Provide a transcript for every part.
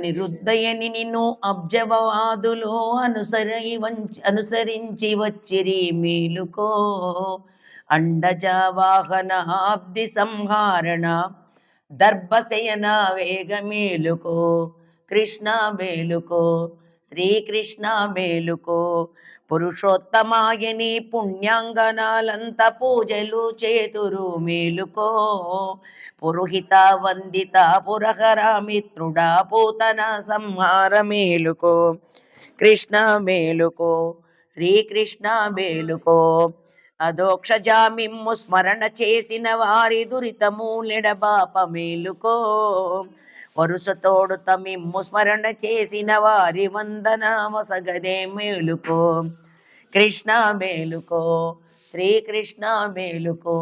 నిరుద్దయని నిన్ను అబ్జవాదులో అనుసరించి వచ్చిరి మేలుకో. అండజవాహన అబ్ది సంహారణ దర్భశయన వేగ మేలుకో. కృష్ణ మేలుకో, శ్రీకృష్ణ మేలుకో. పురుషోత్తమాయని పుణ్యాంగనాలంత పూజలు చేతురు మేలుకో. పురోహిత వందిత పురహర మిత్రుడా పూతన సంహార మేలుకో. కృష్ణ మేలుకో, శ్రీకృష్ణ మేలుకో. అదోక్షజామిమ్ము స్మరణ చేసిన వారి దురితమూలెడబాప మేలుకో. వరుసతోడు తమిమ్ము స్మరణ చేసిన వారి వందనామసగదే మేలుకో. కృష్ణ మేలుకో, శ్రీకృష్ణ మేలుకో.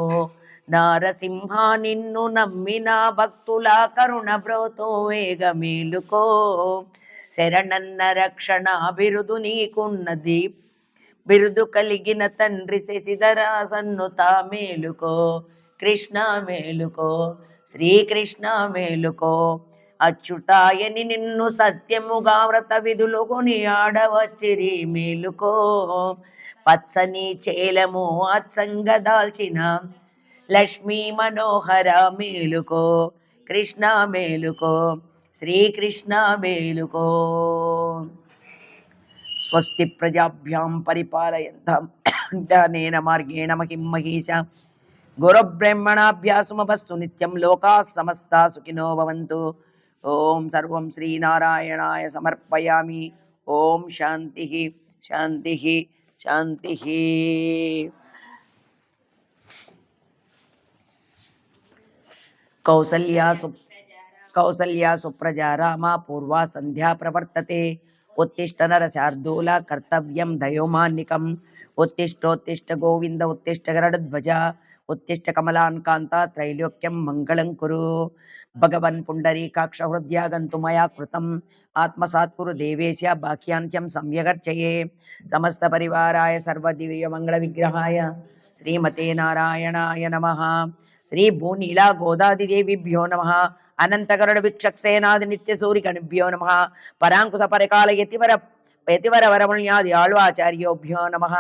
నారసింహ నిన్ను నమ్మిన భక్తుల కరుణ బ్రోతో వేగ మేలుకో. శరణన్న రక్షణ బిరుదు నీకున్నది, బిరుదు కలిగిన తండ్రి శశిధర సన్నుత మేలుకో. కృష్ణ మేలుకో, శ్రీకృష్ణ మేలుకో. అచ్యుతాయని నిన్ను సత్యముగా వ్రత విధులు కొని ఆడవచ్చిరి మేలుకో. పచ్చని చేలము అచ్చంగ దాల్చిన లక్ష్మీ మనోహర మేలుకో. కృష్ణ మేలుకో, శ్రీకృష్ణ మేలుకో. స్వస్తి ప్రజాభ్యాం పరిపాలయంతాం జ్ఞానేన మార్గేణ మహిం మహేశ. గురుబ్రహ్మణాభ్యాసుమస్తు నిత్యం. లోకా సమస్తా సుఖినో భవంతు. ఓం సర్వం శ్రీనారాయణాయ సమర్పయామి. ఓం శాంతి శాంతి శాంతి. కౌసల్యా సుప్రజా రామ పూర్వా సంధ్యా ప్రవర్తతే. ఉత్తిష్ట నరశార్దూల కర్తవ్యం దయోమాన్నికం. ఉత్తిష్టోత్తిష్ట గోవింద ఉత్తిష్ట గరుడధ్వజ. ఉత్తిష్ట కమలాన్ కాంత త్రైలోక్యం మంగళం కురు. భగవన్ పుండరీకాక్ష హృదయాగంతు మయా కృతం. ఆత్మసాత్ కురు దేవేశ బాహ్యాంత్యం సంయగర్చయే. సమస్త పరివారాయ సర్వదివ్య మంగళ విగ్రహాయ శ్రీమతే నారాయణాయ నమః. శ్రీ భూనీలా గోదాదిదేవిభ్యో నమః. అనంతగరుడ విక్షక్సేనాది నిత్య సూరికణిభ్యో నమః. పరాంకుశ పరికాల యతివర వరముణ్యాది ఆళ్వాచార్యోభ్యో నమః.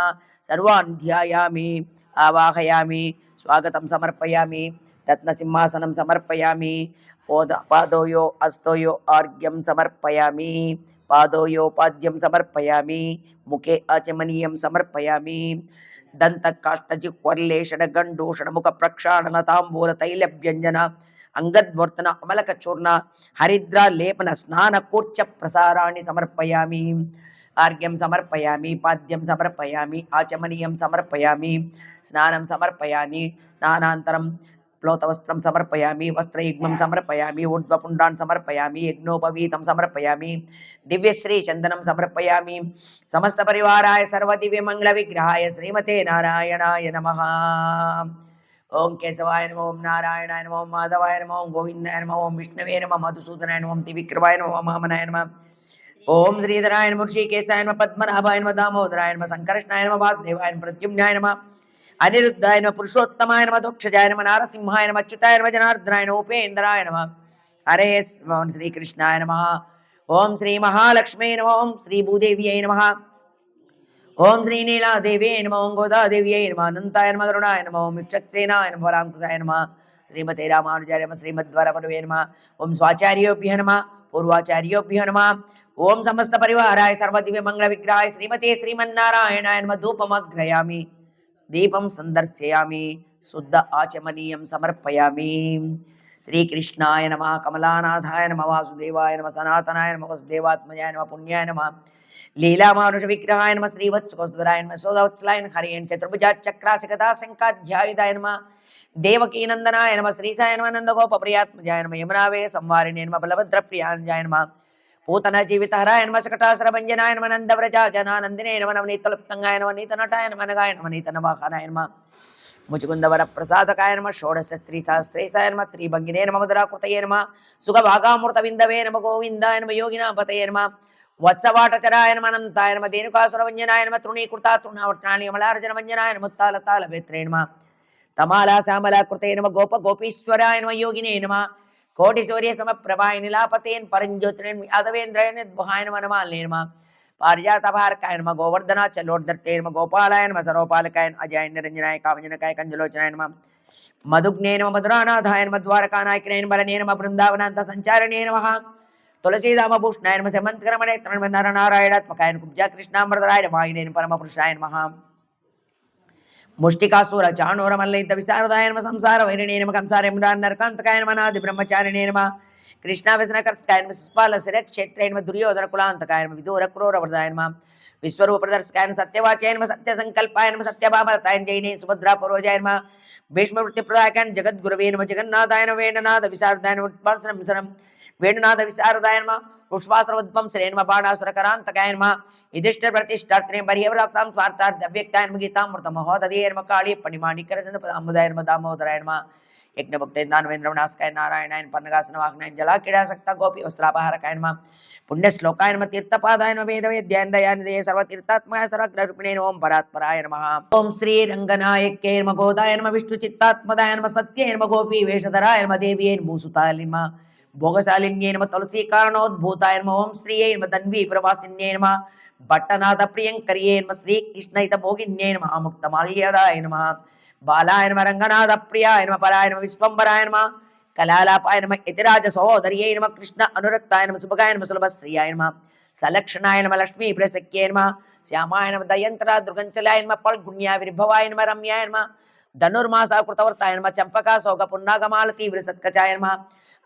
సర్వాన్ ధ్యాయామి ఆవాహయామి. స్వాగతం సమర్పయామి. రత్నసింహాసనం సమర్పయామి. పాదోయో అస్తోయో ఆర్ఘ్యం సమర్పయామి. పాదోయోపాద్యం సమర్పయామి. ముఖే ఆచమనీయం సమర్పయామి. దంతకాష్టజిహ్వర్లేషణ గండూషణ ముఖ ప్రక్షాళన తాంబూల తైలభ్యంజన అంగద్వర్తన అమలక చూర్ణ హరిద్ర లేపన స్నాన కూర్చ ప్రసారాన్ని సమర్పయామి. ఆర్ఘ్యం సమర్పయామి. పాద్యం సమర్పయామి. ఆచమనీయం సమర్పయామి. స్నానం సమర్పయామి. స్నానాంతరం ప్లోతవస్త్రం సమర్పయామి. వస్త్రయుగ్మం సమర్పయామి. ఊర్ధ్వపుండాన్ సమర్పయామి. యజ్ఞోపవీతం సమర్పయామి. దివ్యశ్రీ చందనం సమర్పయామి. సమస్త పరివారాయ సర్వదివ్య మంగళ విగ్రహాయ శ్రీమతే నారాయణాయ నమః. ఓం కేశవాయ నమః. ఓం నారాయణాయ నమః. ఓం మాధవాయ నమః. ఓం గోవిందాయ నమః. ఓం విష్ణవే నమః. మధుసూదనాయ నమః. ఓం త్రివిక్రమాయ నమః. ఓం వామనాయ నమః. ఓం శ్రీధరాయ నమః. ఋషికేశాయ నమః. పద్మనాభాయ నమః. దామోదరాయ నమః. సంకర్షణాయ నమః. వాసుదేవాయ నమః. ప్రద్యుమ్నాయ నమః. అనిరుద్ధాయ నమః. పురుషోత్తమాయ నమః. దోక్షజాయ నమః. నారసింహాయ నమః. అచ్యుతాయ నమః. జనార్దనాయ నమః. ఉపేంద్రాయ నమః. హరే ఓం శ్రీకృష్ణాయ నమః. ఓం శ్రీ మహాలక్ష్మీ నమః. ఓం శ్రీ భూదేవ్యై నమః. ఓం శ్రీ నీలాదేవ్యై నమః. ఓం గోదాదేవ్యై నమః. అనంతాయ నమః. గరుడాయ నమః. ఓం విక్షక్సేనాయ నమః. పరాంకుశాయ నమః. శ్రీమతే రామానుజాయ నమః. శ్రీమద్వరపరవే నమః. ఓం స్వాచార్యోభ్యో నమః. పూర్వాచార్యోభ్యో నమః. ఓం సమస్త పరివారాయ సర్వదివ్య మంగళ విగ్రహాయ శ్రీమతే శ్రీమన్నారాయణాయ నమః. ధూపమగ్రయామి. దీపం సందర్శయామి. శుద్ధ ఆచమనీయం సమర్పయామి. శ్రీకృష్ణాయ నమః. కమలానాథాయ నమః. వాసుదేవాయ నమః. సనాతనాయ నమః. వసుదేవాత్మజాయ నమః. పుణ్యాయ నమః. లీలామానుష విగ్రహాయ నమః. శ్రీవత్సవసుధరాయ నమః. సోదవత్సలాయ హరియం చతుర్భుజాచక్రాశిఖదా శంఖాధ్యాయుధాయ నమః. దేవకీనందనాయ నమః. శ్రీసాయ నమః. నందగోప ప్రియాత్మజాయ నమః. యమునావే సంవారిణే నమః. బలభద్ర ప్రియాంజాయ నమః. పూతన జీవితహరాయ నమః. శకటాసురభంజనాయ నమః. నందవ్రజ జనానందినే నమః. నవనీతలుప్తంగాయ నమః. నీతనటాయ నమః. నగాయ నమః. నీతనవాహనాయ నమః. ముచుకుందవర ప్రసాదకాయ నమః. షోడశ స్త్రీ సహస్రేశాయ నమః. త్రిభంగినే నమః. మధురాకృతయే నమః. సుఖభాగామృత విందవే నమః. గోవిందాయ నమః. యోగినాపతయే నమః. వత్సవాటచరాయ నమః. అనంతాయ నమః. ధేనుకాసురభంజనాయ నమః. తృణీకృతాతృణావర్తనాళి అమలార్జునభంజనాయ నమః. తాళతాళభేత్రే నమః. తమాలా శ్యామలా కృతే నమః. గోప గోపీశ్వరాయ నమః. యోగినే నమః. కోటి సూర్య సమప్రభాయ నిలాపతేన్ పరంజ్యోతిరేన్ యాదవేంద్రాయణ ద్భాయన మనమాలేనమ పారిజాతభారకాయ నమ గోవర్ధనాచలోర్ధర్తే నమ గోపాలాయ నమ సరోపాలకాయ అజాయ నిరంజనాయ కామజనకాయ కంజలోచనాయ నమ మధుగ్నే నమ మధురానాథాయ నమ ద్వారకానాయకనే నమ బలనే నమ బృందావనాంత సంచారణే నమ తులసీదామభూషణాయ నమ సమంతకరమణేత్ర నమ నరనారాయణాత్మకాయ కుబ్జా కృష్ణామృతరాయ వాయునే పరమపురుషాయ నమ ముష్టికాసుర చాణూరమల్లైత విశారదాయ నమ సంసార వైరిణే నమ కంసార నరకాంతకాయ నమ నాది బ్రహ్మచారిణే నమ కృష్ణ వ్యసనకర్షకాయ నమ శిష్పాల శిరక్షేత్రే నమ దుర్యోధన కులాంతకాయ నమ విదూర క్రూరవృదాయ నమ విశ్వరూప ప్రదర్శకాయ నమ సత్యవాచాయ నమ సత్య సంకల్పాయ నమ సత్యభామరతాయ జైనే సుభద్రా పరోజాయ నమ భీష్మవృత్తిప్రదాయకాయ జగద్గురవే నమ జగన్నాథాయ నమ వేణనాథ విశారదాయ నమ ఉత్పాసనం వేణునాథ విశారదాయ నమ పుష్పాస్త్రవద్వంసరే నమ బాణాసురకరాంతకాయ నమ యుధిష్ఠ ప్రతిష్టార్థనే బర్యవరాప్తాం స్వార్థార్థవ్యక్తాయ నమ గీతామృత మహోదయ నమ కాళీ పణిమాణికరసన పదాంబుదాయ నమ దామోదరాయ నమ యజ్ఞభక్తేందానవేంద్రవనాశకాయ నారాయణాయ పన్నగాసన వాహనాయ జలాక్రీడాసక్త గోపి వస్త్రాపహారకాయ నమ పుణ్యశ్లోకాయ నమ తీర్థపాదాయ నమ వేదవేద్యాయ దయానిదయ సర్వతీర్థాత్మాయ సర్వగ్రహృపిణే ఓం పరాత్పరాయ నమ ఓం శ్రీ రంగనాయకే నమ గోదాయ నమ విష్ణు చిత్తాత్మదాయ నమ సత్యే నమ గోపీ వేషధరాయ నమ దేవ్యే భూసుతాయ నమ భోగశాలిన్యే నమ తులసీ కారణోద్భూతాయ నమ ఓం శ్రీయై నమ ధన్వీ ప్రవాసిన్యే నమ భట్టనాథ ప్రియంకర్యే నమ శ్రీకృష్ణయిత భోగిన్యే నమ ముక్తమాల్యదాయ నమ బాలాయ నమ రంగనాథ ప్రియాయ నమ పరాయ నమ విశ్వంబరాయ నమ కళాలాపాయ నమ యతిరాజ సహోదర్యై నమ కృష్ణ అనురక్తాయ నమ శుభగాయ నమ సులభశ్రియాయ నమ సలక్షణాయ నమ లక్ష్మీ ప్రసక్యే నమ శ్యామాయ నమ దయంతర దృగంచలాయ నమ పల్గుణ్యా విర్భవాయ నమ రమ్యాయ నమ ధనుర్మాసా కృతవర్తాయ నమ చంపకా సౌగ పున్నాగమాలతీ విరసత్కచాయ నమ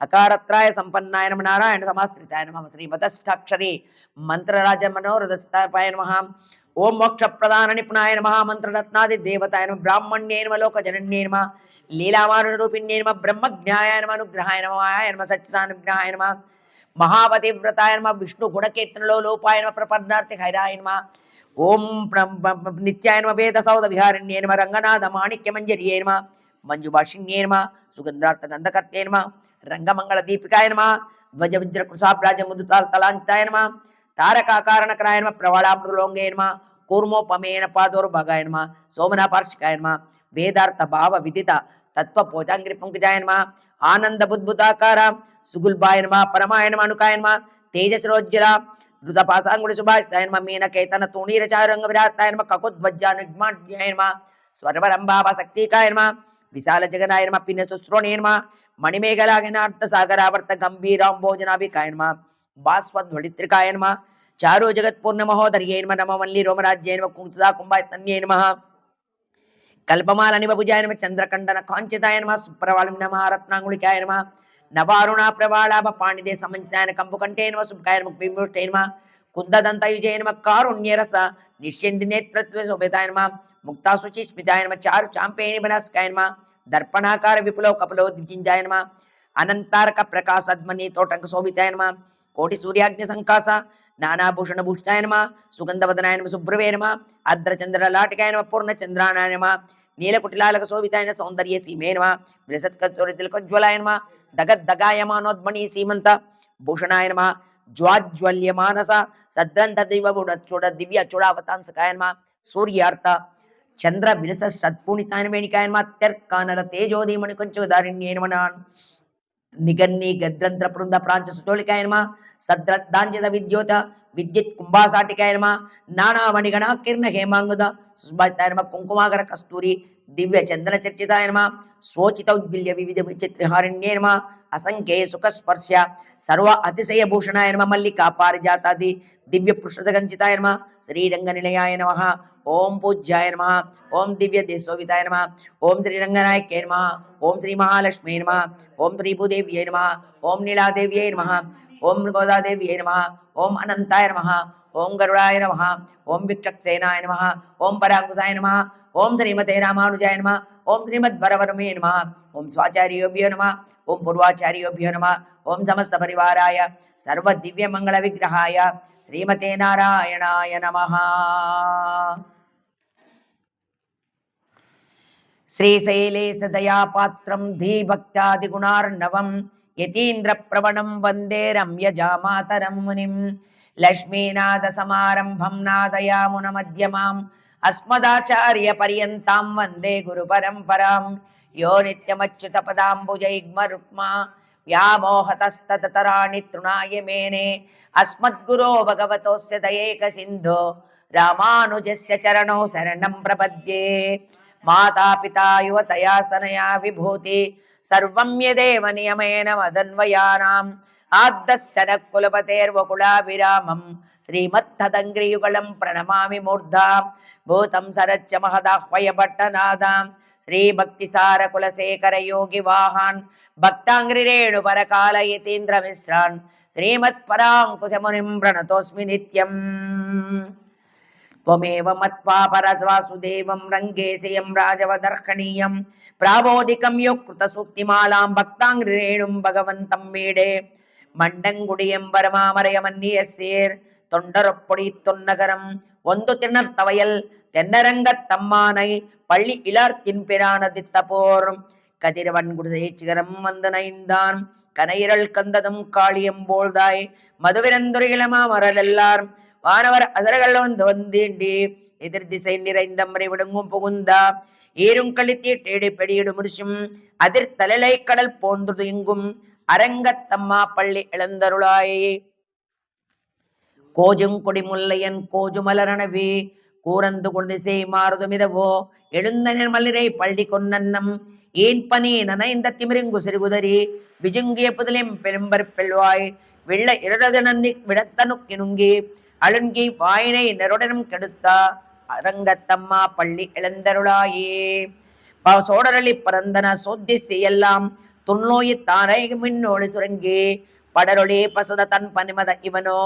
అకారత్రాయ సంపన్నాయ నమ నారాయణ సమాశ్రితాయ నమ శ్రీమదష్టాక్షరి మంత్రరాజ మనోరథస్థాపాయ నమ ఓం మోక్ష ప్రధాన నిపుణాయ నమ మంత్రరత్నాది దేవతాయ నమ బ్రాహ్మణ్యే నమ లోకజనన్యే నమ లీలామారుణ రూపిణ్యే నమ బ్రహ్మజ్ఞాయ నమ అనుగ్రహాయ నమ మాయాయ నమ సచ్చిదానుగ్రహాయ నమ మహాపతివ్రతాయ నమ విష్ణు గుణకీర్తనలో లోపాయ నమ ప్రపన్నార్థి హైరాయ నమ ఓం నిత్యాయ నమ వేద సౌద విహారిణ్యే నమ రంగనాథ మాణిక్య మంజర్యే నమ మంజుభాషిణ్యే నమ సుగంధార్థ గంధకర్తే నమ రంగమంగళ దీపికాయ నమ ధ్వజ విద్ర కృషాబ్రాజ ముదుతాల తలాంతాయ నమ తారకాకారణకరాయ నమ ప్రవళామృలోంగే నమ కూర్మోపమేన పాదోర్భగాయ నమ సోమనా పార్షికాయ నమ వేదార్థ భావ విదిత తత్వ పోజాంగ్రి పంకజాయ నమ ఆనంద బుద్భుతాకార సుగుల్బాయ నమ పరమాయ నమ అనుకాయ నమ తేజస్రోజ్జల ధృతపాసాంగుడి సుభాషితాయ నమ మీనకేతన తూణీరచారంగ విరాతాయ నమ కకుద్వజ్జానుజ్మాఢ్యాయ నమ స్వర్వరంభావ శక్తికాయ నమ విశాల జగనాయ నమ పిన్న శుశ్రోణే నమ మణిమేఘలాగినార్థ సాగరావర్త గంభీరాంభోజనాభికాయ నమ భాస్వద్వళిత్రికాయ నమ చారో జగత్పూర్ణ మహోదర్యే నమ నమ వల్లి రోమరాజ్యే నమ కుంతుదా కుంభాయతన్యే నమ కల్పమాల నిభుజాయ నమ చంద్రకండన కాంచితాయ నమ సుప్రవాళం నమ రత్నాంగుళికాయ నమ నవారుణ ప్రవాళాభ పాణిదే సమంచాయన కంపుకంటే నమ శుభకాయ నమ బింబుష్టే నమ కుందదంతయుజయ నమ కారుణ్యరస నిశ్యంది నేత్రత్వ శోభితాయ నమ ముక్తాశుచి స్మితాయ నమ చారు చాంపేని బనస్కాయ నమ దర్పణాకార విపులో కపులో ద్విజింజాయ నమ అనంతారక ప్రకాశద్మని తోటంక శోభితాయ నమ కోటి సూర్యాగ్ని సంకాస నానాభూషణ భూషితాయ నమ సుగంధవదనాయ నమ శుభ్రవే నమ అద్రచంద్ర లాటికాయ నమ పూర్ణచంద్రానాయ నమ నీలకుటిలాలక శోభితాయ సౌందర్య సీమే నమ విలసత్కజ్వలాయ నమ దగద్దగాయమానోద్మణి సీమంత భూషణాయ నమ జ్వాజ్వల్యమానస సద్రంత దివ్యచూడ దివ్య చూడావతాంసకాయ నమ సూర్యార్థ చంద్ర విలస సత్పుణితాయన వేణికాయ నమ అత్యర్కానల తేజోదీమణి కొంచెదారిణ్యే నమ నిగన్ని గద్రంత్ర బృంద ప్రాంచ సుచోళికాయ నమ సద్రద్దాంజిత విద్యోత విద్యుత్ కుంభాసాటికాయ నమ నానామణిగణ కిరణ హేమాంగుద సుభాషితాయ నమ కుంకుమాగర కస్తూరి దివ్య చందన చర్చితాయ నమ శోచితౌద్విల్య వివిధ విచిత్రహారిణ్యే నమ అసంఖ్యేయ సుఖస్పర్శ సర్వ అతిశయ భూషణాయ నమ మల్లికా పారిజాతాది దివ్య పృష్ఠగంచితాయ నమ శ్రీరంగ నిలయాయ నమ ఓం పూజ్యాయ నమ ఓం దివ్య దేశోవితాయ నమ ఓం శ్రీరంగనాయకే నమ ఓం శ్రీ మహాలక్ష్మీ నమ ఓం శ్రీ భూదేవ్యై నమ ఓం నీలాదేవ్యై నమ ఓం గోదాదేవ్యై నమ ఓం అనంతాయ నమ ఓం గరుడాయ నమ ఓం విక్షక్సేనాయ నమ ఓం పరాంకుశాయ నమ ఓం శ్రీమతే రామానుజాయ నమ ఓం శ్రీమద్వరవరమే నమ ఓం స్వాచార్యోభ్యో నమ ఓం పూర్వాచార్యోభ్యో నమ ఓం సమస్త పరివారాయ సర్వ దివ్య మంగళ విగ్రహాయ శ్రీమతే నారాయణాయ నమః. శ్రీశైలేశ దయాపాత్రం ధీభక్త్యాదిగుణార్ణవం యతీంద్ర ప్రవణం వందే రమ్యజామాతరం మునిం లక్ష్మీనాథ సమారంభం నాదయామున మధ్యమాం అస్మదాచార్య పర్యంతాం వందే గురు పరంపరాం యో నిత్యమచ్యుత పదాంబుజైగ్మ రుక్మా వ్యామోహతస్తతరాణి తృణాయ మేనే అస్మద్గురో భగవతోస్య దయేక సింధో రామానుజస్య చరణౌ శరణం ప్రపద్యే. మాతాపితా యువతయా స్తనయా విభూతి సర్వం యదేవ నియమేన మదన్వయానాం ఆద్దస్య నః కులపతేర్వకులాభిరామం శ్రీమత్తదంగ్రియుగళం ప్రణమామి మూర్ధా భూతం సరచ్చ మహదాహ్వయ భట్టనాదాం శ్రీభక్తిసార కులశేఖర యోగి వాహాన్ భక్తాంగ్రిరేణు పరకాల యతీంద్ర మిశ్రాన్ శ్రీమత్పరాంకుశమునిం ప్రణతోస్మి నిత్యం. త్వమేవ మత్వా పరద్వాసుదేవం రంగేశయం రాజవదర్హణీయం ప్రాబోధికం యో కృత సూక్తిమాలాం భక్తాంగ్రిరేణుం భగవంతం మీడే மண்டங்குடியம்பரமாமரையமன்னியசேர் தொண்டரொப்பொடி தொன்னகரம் ஒந்து திணர்த்தவயல் தென்னரங்கத்தம்மானை பள்ளி இளார்த்தின் பிரானதித்த போர் கதிரவன் குடிசைச்சிகரம் வந்து நைந்தான் கனையிரள் கந்ததும் காளியம்போழ்தாய் மதுவிரந்துரையிலமா மரலெல்லார் வானவர் அதர்கள் வந்து வந்தீண்டி எதிர் திசை நிறைந்த முறை விடுங்கும் புகுந்தா ஈருங்களி தேடி பெடியிடு முரிசும் அதிர் தலலை கடல் போன்று எங்கும் அரங்கத்தம்மா பள்ளி இழந்தருளாய். கோஜுங்குடி முல்லையன் கோஜுமலரணவி கூரந்து குழந்தை மாறுதுமிதவோ எழுந்த நிர்மலிரை பள்ளி கொன்னன்னம் ஏன் பனி நனைந்த திமிருங்கு சிறுகுதறி விஜுங்கிய புதலிம் பெரும்பர் பெல்வாய் வெள்ள இரடது நன்னி விடத்தனுக்கி நுங்கி அழுங்கி வாயினை நெருடனும் கெடுத்தா அரங்கத்தம்மா பள்ளி இழந்தருளாயே. சோடரளி பரந்தன சோத்தி செய்யலாம் துண்ணோயி தாரை மின்னோடு சுரங்கி படரொளி பசுத தன் பனிமத இவனோ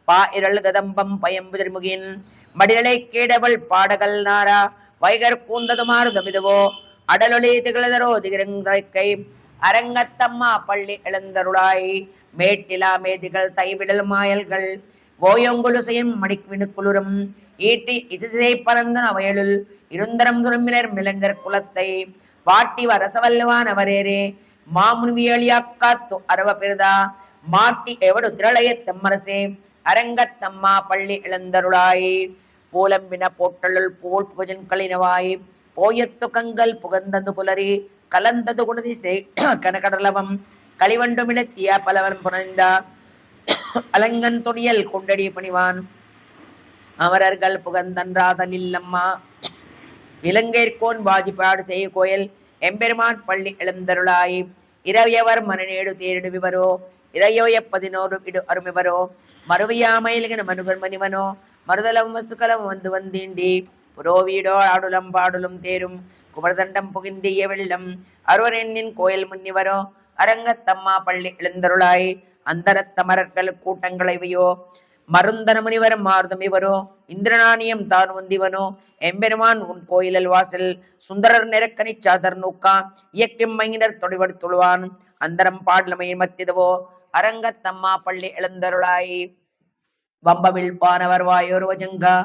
பா இரள் கதம்பம் பயம்புதிர்முகின் மடிலை கேடவள் பாடகல் நாரா வைகர் கூந்ததுமாறு தமிதுவோ அடலொளி திகழதரோ திகரங்கை அரங்கத்தம்மா பள்ளி இழந்தருளாய். மேட்டிலா மேதிகள் தைவிடல் மாயல்கள் ஓயொங்குலுசையும் மணிக்குவினுக்குளுரும் ஈட்டி இசை பரந்தன வயலுள் இருந்தரம் துரும்பினர் மிளங்கர் குலத்தை வாட்டி வரசவல்லவானவரேரே மாமுனிவியலியாக்காத்து அரவ பெருதா மாட்டி எவடு திரளைய தெம்மரசே அரங்கத்தம்மா பள்ளி இழந்தருளாய். பூலம்பின போட்டலுள் போல் புகஜன் களினவாய் போயத்து கங்கல் புகந்தது புலரி கலந்தது குணதிசை கனகடலவம் களிவண்டு மிளத்திய பலவன் புனைந்தா அலங்கன் துணியல் கொண்டடி பணிவான் அமரர்கள் புகந்தன்றாதலில்லம்மா இலங்கைக்கோன் வாஜிபாடு செய்ய கோயில் எம்பெருமான் பள்ளி இழந்தருளாய். இரவியவர் மனநேடு தேரிடு விவரோ இறையோய 11 இடு அருமிவரோ மறுவியாமையிலின மனுகர் மணிவனோ மறுதலம் வசுகலம் வந்து வந்தீண்டி புரோவீடோ ஆடுலம் பாடுலும் தேரும் குமரதண்டம் புகிந்திய வெள்ளம் அருவரெண்ணின் கோயில் முன்னிவரோ அரங்கத்தம்மா பள்ளி இழந்தருளாய். அந்தரத்தமரர்கள் கூட்டங்களைவையோ மருந்தன முனிவரம் மாறுதும் இவரோ இந்திரநாணியம் தான் உந்திவனோ எம்பெருமான் உன் கோயிலல் வாசல் சுந்தரர் நெருக்கணி சாதர் நூக்கா இயக்கம் மையினர் தொடிவடு தொழுவான் அந்தரம் பாடலமையின் மத்திதவோ அரங்கத்தம்மா பள்ளி இழந்தருளாய். வம்பவில் பானவர் வாயோர் வஜங்கா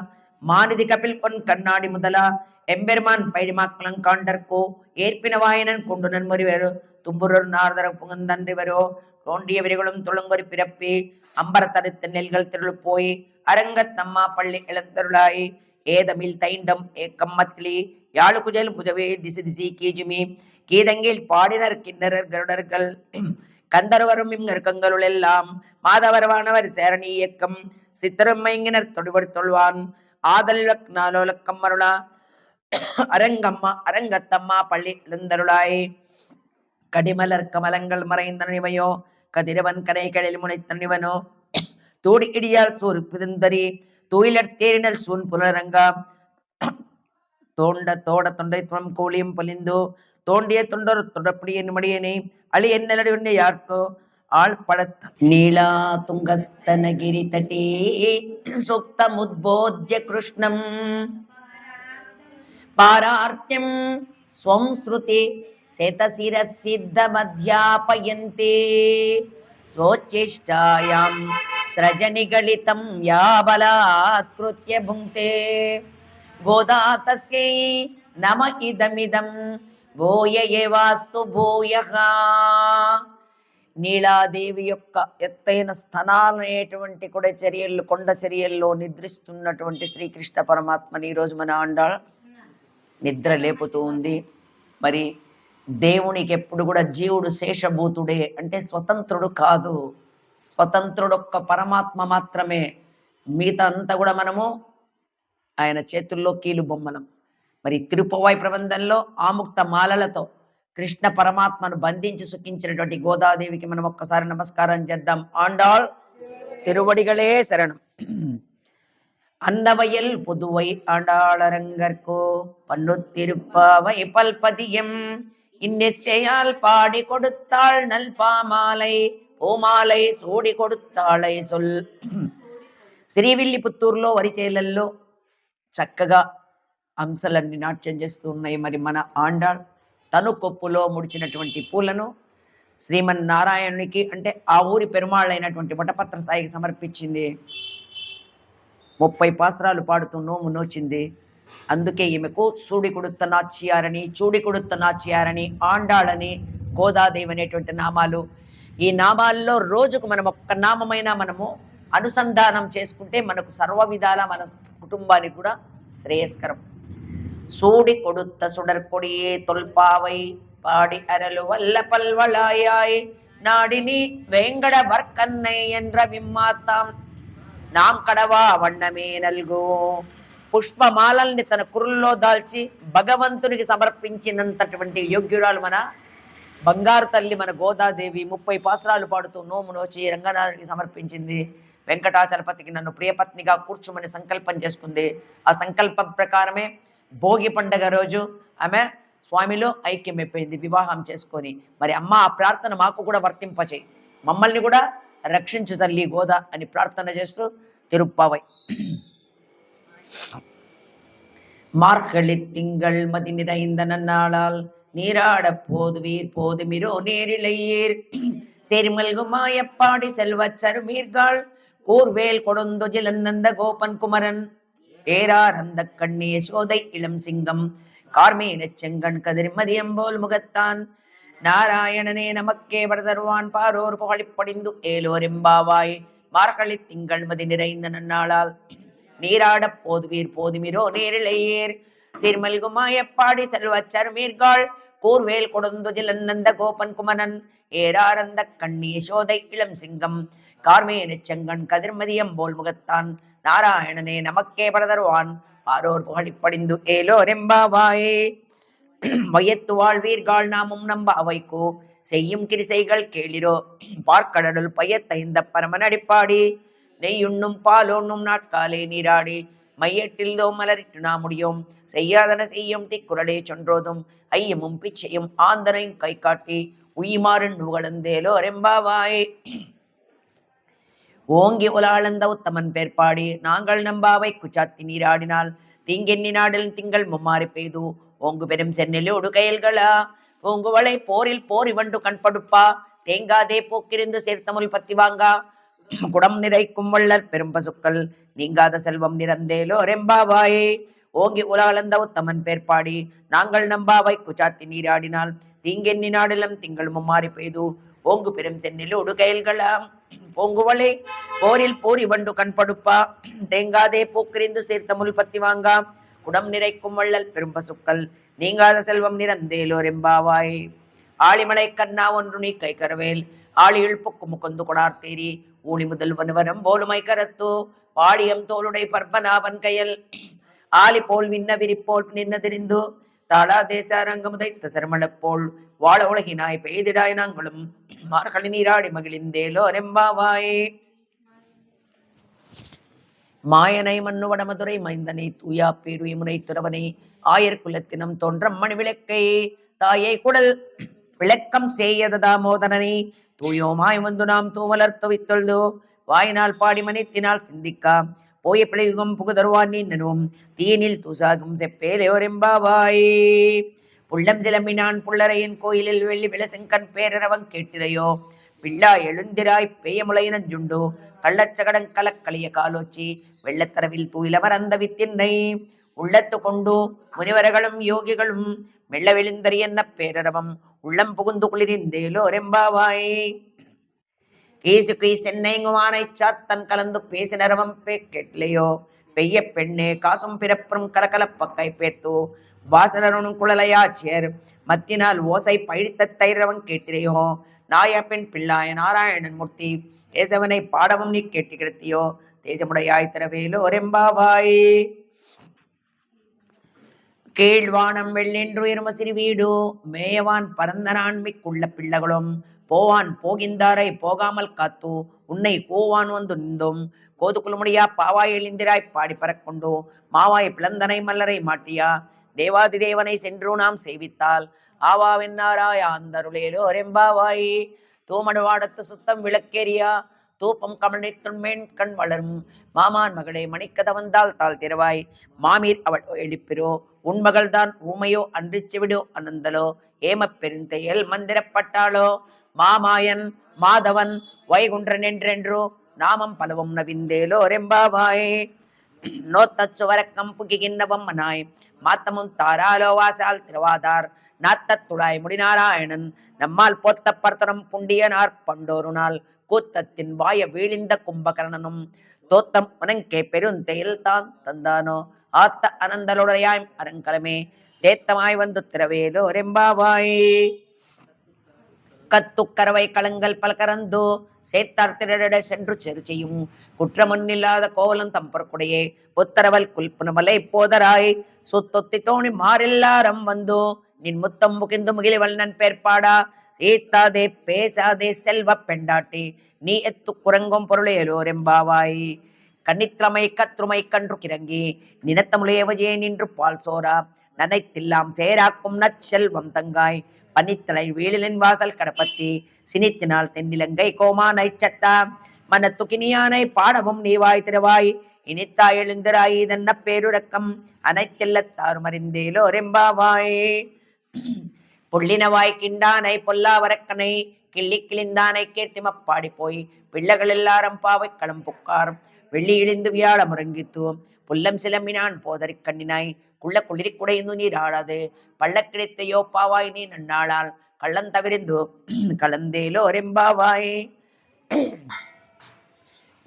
மாநிதி கபில் பொன் கண்ணாடி முதலா எம்பெருமான் பைடிமாக்களங் காண்டற்கோ ஏற்பின வாயினன் கொண்டு நன்முறிவரோ தும்புரர் நார்தர புகந்தன்றிவரோ தோண்டிய விரிகளும் தொழுங்கொரு பிறப்பி அம்பரத்தடுத்த நெல்கள் திருளு போய் அரங்கத்தம்மா பள்ளி இழந்தருளாய். ஏதமில் தைண்டம் ஏக்கம் மத்லி யாழு குஜல் புஜவே திசு திசி கீஜுமி கீதங்கில் பாடினர் கிண்ணறர் கருடர்கள் கந்தர்வரும் இங்கருக்கங்களுள் எல்லாம் மாதவரவானவர் சேரணி இயக்கம் சித்தரும் மைங்கினர் தொடுபடு தொழ்வான் ஆதல் நாலோலக்கம் மருளா அரங்கத்தம்மா பள்ளி இழந்தருளாய். கடிமலர் கமலங்கள் மறைந்த நினைவையோ கதிரவன் கரைகளில் முனைத்த நிவனோ தூடி இடியால் சோறு பிதந்தரி தூயிலர் தேரினல் சூன் புலரங்கா தோண்ட தோட தொண்டை துணம் கோழியும் பொலிந்தோ தோண்டிய தொண்டர் தொடப்படிய மடியனே அழி என்னடி யார்க்கோ ஆள் படத்த நீலா துங்கஸ்தனகிரி தட்டி சுக்தமுத்போத்ய கிருஷ்ணம் பாரார்த்தியம் ஸ்வம் ஸ்ருதி சேதசிரசித்தமத்யாபயந்தே சோச்சிஷ்டாயாம் ஸ்ரஜனிகலிதம் யாபலாத்கிருத்ய புங்க்தே கோதா தஸ்யை நம இதமிதம் భూయ ఏవాస్తు భూయః. నీలాదేవి యొక్క ఎత్తైన స్థనాలనేటువంటి కూడా చర్యల్లో కొండ చర్యల్లో నిద్రిస్తున్నటువంటి శ్రీకృష్ణ పరమాత్మని ఈరోజు మన ఆండాళ్ నిద్ర లేపుతూ ఉంది. మరి దేవునికి ఎప్పుడు కూడా జీవుడు శేషభూతుడే, అంటే స్వతంత్రుడు కాదు. స్వతంత్రుడొక్క పరమాత్మ మాత్రమే. మిగతా అంతా కూడా మనము ఆయన చేతుల్లో కీలు బొమ్మలం. మరి తిరుపవాయి ప్రబంధంలో ఆముక్త మాలలతో కృష్ణ పరమాత్మను బంధించి సుఖించినటువంటి గోదాదేవికి మనం ఒక్కసారి నమస్కారం చేద్దాం. ఆండాళ్ తిరువడిగలే శరణం. அன்னவயல் புதுவை ஆண்டாளரங்கற்கோ பன்னுத்திருப்பாவை பல்பதியம் இன்னிசையால் பாடி கொடுத்தாள் நல் பாமாலை పూమాలై సోడి కొడుతాళై సొల్. శ్రీవిల్లిపుత్తూరులో వరిచేలల్లో చక్కగా అంశలన్నీ నాట్యం చేస్తూ ఉన్నాయి. మరి మన ఆండాళ్ తను కొప్పులో ముడిచినటువంటి పూలను శ్రీమన్నారాయణునికి, అంటే ఆ ఊరి పెరుమాళ్ళైనటువంటి వటపత్ర సాయికి సమర్పించింది. 30 పాసరాలు పాడుతూ నోము నోచింది. అందుకే ఈమెకు సూడి కొడుత నాచ్యారని, చూడి కొడుత నాచ్యారని, ఆండాళని, గోదాదేవి అనేటువంటి నామాలు. ఈ నామాల్లో రోజుకు మనం ఒక్క నామమైనా మనము అనుసంధానం చేసుకుంటే మనకు సర్వ విధాల మన కుటుంబానికి కూడా శ్రేయస్కరం. சூடி கொடுத்த சுடற்கொடியே தொல்பாவை பாடி அரலு வல்ல பல்வளாயாய் நாடினி வேங்கட வர்க்கன்னை என்ற விம்மாத்தாம் నాం కడవా వన్నమే నల్గో. పుష్పమాలల్ని తన కురుల్లో దాల్చి భగవంతునికి సమర్పించినంతటువంటి యోగ్యురాలు మన బంగారు తల్లి మన గోదాదేవి. 30 పాసురాలు పాడుతూ నోము నోచి రంగనాథునికి సమర్పించింది. వెంకటాచలపతికి నన్ను ప్రియపత్నిగా కూర్చుమని సంకల్పం చేసుకుంది. ఆ సంకల్పం ప్రకారమే భోగి పండగ రోజు ఆమె స్వామిలో ఐక్యమైపోయింది వివాహం చేసుకొని. మరి అమ్మ ఆ ప్రార్థన మాకు కూడా వర్తింపచేయి, మమ్మల్ని కూడా రక్షించు తల్లి గోదా అని ప్రార్థన చేస్తూ తిరుప్పావై. மார்கழி திங்கள் மதி நிறைந்த நன்னாளால் நீராட போதுவீர் போதுமிரோ நேரிழையீர் செரிமல்கு மாயப்பாடி செல்வச் சருமீர்காள் கூர்வேல் கொடுந்து ஜிலநந்த கோபன் குமரன் ஏரார் அந்த கண்ணி யசோதை இளம் சிங்கம் கார்மேன செங்கண் கதிர்மதியம்போல் முகத்தான் நாராயணனே நமக்கே வரதருவான் பாரோர் புகழிப்படிந்து ஏலோரெம்பாவாய். மார்கழி திங்கள் மதி நிறைந்த நன்னாளால் நீராடப் போதுவீர் போதுமிரோ நேரிழையீர் சீர்மல்குமாயப்பாடி செல்வச் சருமீர்காள் கூர்வேல் கொடுந்து ஜிலநந்த கோபன் குமரன் ஏராரந்த கண்ணி யசோதை இளம் சிங்கம் கார்மேன செங்கண் கதிர்மதியம்போல் முகத்தான் நாராயணனே நமக்கே வரதருவான் பாரோர் புகழிப்படிந்து ஏலோரெம்பாவாய். வையத்து வாழ்வீர்கள் நாமும் நம்ப அவைக்கோ செய்யும் கிரிசைகள் கேளிரோ பார்க்கடலுள் பயத்தைந்த பரமன் அடிப்பாடி நெய்யுண்ணும் பாலோண்ணும் நாட்காலே நீராடி மையட்டில்தோ மலரிட்டு நாம் முடியும் செய்யாதன செய்யும் திக்குறளே சொன்றோதும் ஐயமும் பிச்சையும் ஆந்தனையும் கை காட்டி உயிமாறும் நுகழந்தேலோ ரெம்பாவாய். ஓங்கி உலாளந்த உத்தமன் பேர்பாடி நாங்கள் நம்பாவை குச்சாத்தி நீராடினால் தீங்கெண்ணி நாடில் திங்கள் மும்மாறி பெய்து ஓங்கு பெரும் சென்னிலோடு கயல்களா பூங்குவளை போரில் போர் இவண்டு கண்படுப்பா தேங்காதே போக்கிருந்து சேர்த்தமுல் பத்தி வாங்கா குடம் நிறைக்கும் வள்ளல் பெரும் பசுக்கள் நீங்காத செல்வம் நிறந்தேலோ ரெம்பாவாயே. ஓங்கி உலாளந்த உத்தமன் பேர்பாடி நாங்கள் நம்பாவை குச்சாத்தி நீராடினால் தீங்கெண்ணி நாடிலும் திங்கள் மும்மாறி பெய்து ஓங்கு பெரும் சென்னிலோடு கயல்களா பூங்குவளை போரில் போர் இவண்டு கண்படுப்பா தேங்காதே போக்கிரிந்து சேர்த்தமுல் பத்தி வாங்கா குடம் நிறைக்கும் வள்ளல் பெரும் பசுக்கள் நீங்காத செல்வம் நிறந்தேலோ ரெம்பாவாய். ஆழிமலை கண்ணா ஒன்று நீ கை கரவேல் ஆழியுள் பொக்கு முகந்து கொடார்த்தேரி ஊழி முதல்வன் வரம் போலுமை கரத்தோ பாடியம் தோளுடை பற்பனாவன் கையல் ஆலி போல் விண்ண விரிப்போல் நின்ன தெரிந்து தாளா தேசாரங்கமுதைத்த சரமளப்போல் வாழ உலகினாய் பெய்திடாய் நாங்களும் மார்கழி நீராடி மகிழ்ந்தேலோ ரெம்பாவாய். மாயனை மண்ணு வடமதுரை மைந்தனை தூயா பேரு முனை துறவனை ஆயர் குலத்தினம் தோன்றம் மணி விளக்கை தாயை குடல் விளக்கம் செய்யத தாமோதரனை தூயோமாய் வந்து நாம் தூமலர் துவித்தொழுதோ வாயினால் பாடி மனித்தினால் சிந்திக்கா போய பிழையுகம் புகுதருவான் நின்னும் தீனில் தூசாகும் செப்பேலையோரெம்பாவாய். புள்ளம் சிலம்பினான் புள்ளரையின் கோயிலில் வெள்ளி விளசெங்கண் பேரரவன் கேட்டிலையோ பிள்ளா எழுந்திராய் பெய்யமுலை நஞ்சுண்டு கள்ளச்சகடன் கலக்களிய காலோச்சி வெள்ளத்தரவில் தூயிலமர் அந்த வித்தின்னை உள்ளத்து கொண்டு முனிவர்களும் யோகிகளும் மெல்ல விழுந்தறி என்ன பேரரவம் உள்ளம் புகுந்து குளிரிந்தேலோ ரெம்பாவாய். கீசுகி சென்னைங்குவானை சாத்தன் கலந்து பேசினரவம் கேட்லையோ பெய்ய பெண்ணே காசும் பிறப்பும் கலகலப்பக்கை பேர்த்து வாசனனும் குழலையாச்சியர் மத்தினால் ஓசை பழித்த தைரவன் கேட்டிரையோ நாய பெண் பிள்ளாய நாராயணன் மூர்த்தி தேசவனை பாடவும் நீ கேட்டு கிடத்தியோ தேசமுடையாய் திரவேலோ ரெம்பாவாய். கீழ்வானம் வெள்ளென்று இரும சிறு வீடு மேயவான் பரந்தனான் மிக்குள்ள பிள்ளைகளும் போவான் போகின்றாரை போகாமல் காத்து உன்னை கோவான் வந்து நின்றும் கோதுக்குழுமுடியா பாவாய் எழுந்திராய் பாடி பறக்கொண்டு மாவாய் பிளந்தனை மல்லரை மாட்டியா தேவாதி தேவனை சென்று நாம் சேவித்தால் ஆவாவென்னாராய் ஆந்தருளேலோ ரெம்பாவாய். தூமடுவாடத்து சுத்தம் விளக்கேரியா தூப்பம் கமழ்நித்துண்மேன் கண் வளரும் மாமான் மகளே மணிக்கத வந்தால் தாள் திறவாய் மாமீர் அவள் எழுப்பிரோ உண்மகள்தான் ஊமையோ அன்றிச்சு விடோ அனந்தலோ ஏமப் பெருந்தையல் மந்திரப்பட்டாளோ மாமாயன் மாதவன் வைகுன்றன் என்றென்றோ நாமம் பலவும் நவிந்தேலோ ரெம்பாவாய். நோத்தச்சுவரக்கம் புகிகின்னவம் மனாய் மாத்தமும் தாராலோ வாசால் திருவாதார் நாத்தத்துடாய் முடிநாராயணன் நம்மால் போத்த பர்த்தனம் புண்டியனார் பண்டோரு நாள் கூத்தத்தின் வாய வீழிந்த கும்பகர்ணனும் தோத்தம் உனங்கே பெருந்தெயில் தான் தந்தானோ ஆத்த அனந்தலுடையாய் அரங்கலமே தேத்தமாய் வந்து திரவேலோ ரெம்பாவாய். கத்துக்கரவை களங்கள் பல்கரந்தோ சேத்தார் திரட சென்று செரு செய்யும் குற்றமொன்னில்லாத கோவலம் தம்பற்குடையே புத்தரவல் குல்புனமலை போதராய் சுத்தொத்தி தோணி மாறெல்லாரம் வந்தோ நின் முத்தம் முகிந்து முகிலிவல்லன் பேர்பாடா சீத்தாதே பேசாதே செல்வ பெண்டாட்டி நீ எத்து குரங்கும் பொருளேலோ ரெம்பாவாய். கன்னித்திரமை கத்ருமை கன்று கிறங்கி நினத்தமுளையவஜே நின்று பால் சோரா நனைத்தில்லாம் சேராக்கும் நச்செல்வம் தங்காய் பனித்தலை வீழலின் வாசல் கடப்பத்தி சினித்தினால் தென்னிலங்கை கோமானை சத்தா மன துக்கினியானை பாடவும் நீவாய் திரவாய் இனித்தாய் எழுந்திராய் இதன்ன பேருரக்கம் அனைத்தெல்லத்தாறு மறிந்தேலோ ரெம்பாவாய். புள்ளினவாய் கிண்டானை பொல்லாவரக்கனை கிள்ளி கிழிந்தானை கேர்த்திமப்பாடி போய் பிள்ளைகள் எல்லாரும் பாவை களம் புக்கார் வெள்ளி இழிந்து வியாழ முறங்கித்துவம் புல்லம் சிலம்பினான் போதறி கண்ணினாய் குள்ள குளிரி குடைந்து நீர் ஆடாது பள்ள கிடைத்தையோ பாவாய் நீ நன்னாளால் கள்ளம் தவிர்ந்து கலந்தேலோ ரெம்பாவாய்.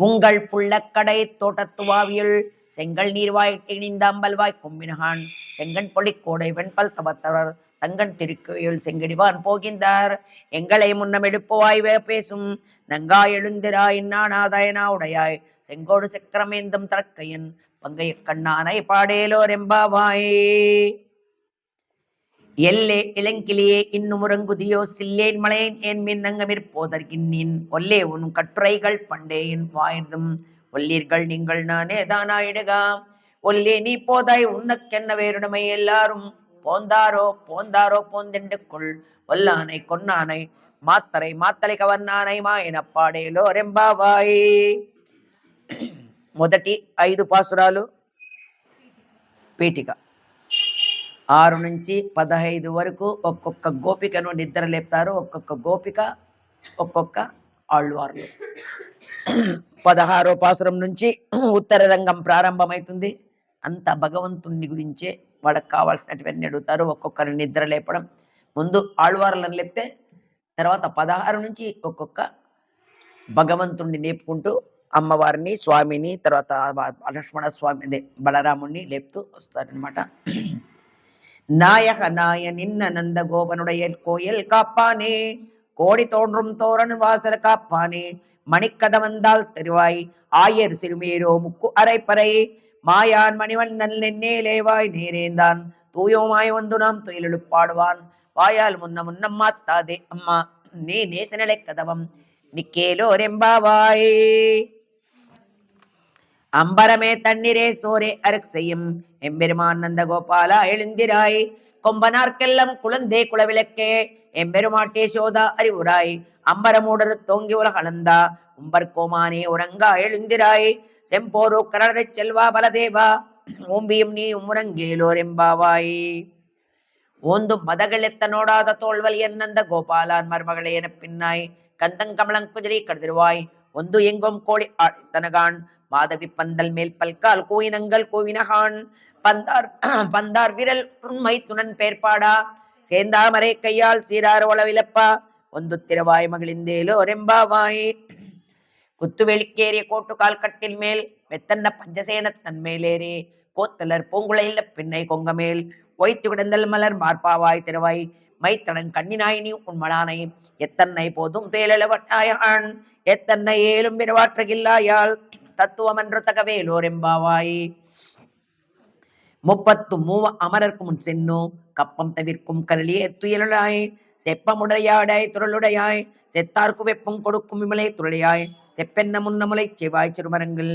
உங்கள் புள்ளக்கடை தோட்டத்துவாவியுள் செங்கல் நீர்வாய் இணிந்த அம்பல்வாய் கும்பினகான் செங்கன் பொழிக்கோடை வெண்பல் தவத்தவர் தங்கன் திருக்கோயில் செங்கடிவான் போகின்றார் எங்களை முன்னம் எழுப்புவாய் பேசும் நங்காய் எழுந்திராய் நானாதாயனா உடையாய் செங்கோடு சக்கரமேந்தும் தற்கையன் பங்கைய கண்ணானை பாடேலோ ரெம்பாவாய். எல்லே இளங்கிளியே இன்னும் உறங்குதியோ சில்லேன் மலையன் ஏன் மின் நங்கமிற் போதற்கின்னின் ஒல்லே உன் கட்டுரைகள் பண்டேயின் வாய்ந்தும் ஒல்லீர்கள் நீங்கள் நானே தானாயிடுகா ஒல்லே நீ போதாய் உன்னக்கென்ன வேறுடமை எல்லாரும் போந்தாரோ போந்தாரோ போந்தெண்டுக்குள் ஒல்லானை கொன்னானை மாத்தரை மாத்தலை கவர்నాனை మాయన పాడేలో రెంబావాయి. మొదటి 5 పాసురాలు పీఠిక 6 నుంచి 15 వరకు ఒక్కొక్క గోపికను నిద్ర లేపుతారు. ఒక్కొక్క గోపిక ఒక్కొక్క ఆళ్వార్లు. 16వ పాసురం నుంచి ఉత్తర రంగం ప్రారంభమవుతుంది. అంత భగవంతుని గురించే వాళ్ళకి కావాల్సినటువన్నీ అడుగుతారు. ఒక్కొక్కరిని నిద్ర లేపడం, ముందు ఆళ్వార్లను లేపితే తర్వాత 16 నుంచి ఒక్కొక్క భగవంతుణ్ణి లేపుకుంటూ అమ్మవారిని స్వామిని తర్వాత లక్ష్మణ స్వామి అదే బలరాముణ్ణి లేపుతూ వస్తారనమాట. நாயக நாய நின்ன நந்த கோபனுடைய கோயில் காப்பானே கோடி தோன்றும் தோரன் வாசல் காப்பானே மணிக்கத வந்தால் தெருவாய் ஆயர் சிறுமேரோ முக்கு அரைப்பறை மாயான் மணிவண்ணன் நென்னேலேவாய் நேரேந்தான் தூயோமாய் வந்து நாம் துயிலெழுப்பாடுவான் வாயால் முன்ன முன்னம் மாத்தாதே அம்மா நீ நேசநிலை கதவம் நிக்கேலோ ரெம்பாவாய். அம்பரமே தண்ணீரே சோரே அரக் செய்யும் எம்பெருமான் நந்த கோபாலா எழுந்திராய் கொம்பனார்க்கெல்லாம் குழந்தே குளவிளக்கே எம்பெருமாட்டே சோதா அறிவுராய் அம்பரமூடரு தோங்கி உலகளந்தா உம்பர் கோமானே உறங்கா எழுந்திராய் செம்போரு கரடை செல்வா பலதேவா ஓம்பியும் நீ உமுரங்கேலோ ரெம்பாவாய். ஓந்தும் மதகள் எத்த நோடாத தோல்வல் என்னந்த கோபாலான் மருமகளே என பின்னாய் கந்தங்கமலங்குஜரி கருதிருவாய் ஒந்து எங்கும் கோழி ஆடித்தனகான் மாதவி பந்தல் மேல் பல்கால் கோயினங்கள் கோவினகான் பந்தார் பந்தார் விரல் உண்மை துணன் பேர்பாடா சேந்தாமரை கையால் சீரார் ஒளவிலப்பா ஒந்து திரவாய் மகிழ்ந்தேலோ ரெம்பாவாய். குத்துவெளிக்கேறிய கோட்டுக்கால் கட்டில் மேல் மெத்தன்ன பஞ்சசேன தன்மேலேறி கோத்தலர் பூங்குழையில பின்னை கொங்கமேல் ஒய்த்து கிடந்தல் மலர் மார்பாவாய் திருவாய் மைத்தடன் கண்ணினாய் நீ உண்மலானை எத்தன்னை போதும் தேழவட்டாயான் எத்தன்னை ஏலும் பிறவாற்றகில்லாயால் தத்துவம் என்று தகவேலோர் எம்பாவாய். 33 அமரர்க்கு முன் சென்னோ கப்பம் தவிர்க்கும் கரளியே துயலாய் செப்பமுடையாடாய் துரலுடையாய் செத்தார்க்கு வெப்பம் கொடுக்கும் விமலை துளையாய் செப்பென்ன முன்னமுலை செவ்வாய் சிறுமரங்கள்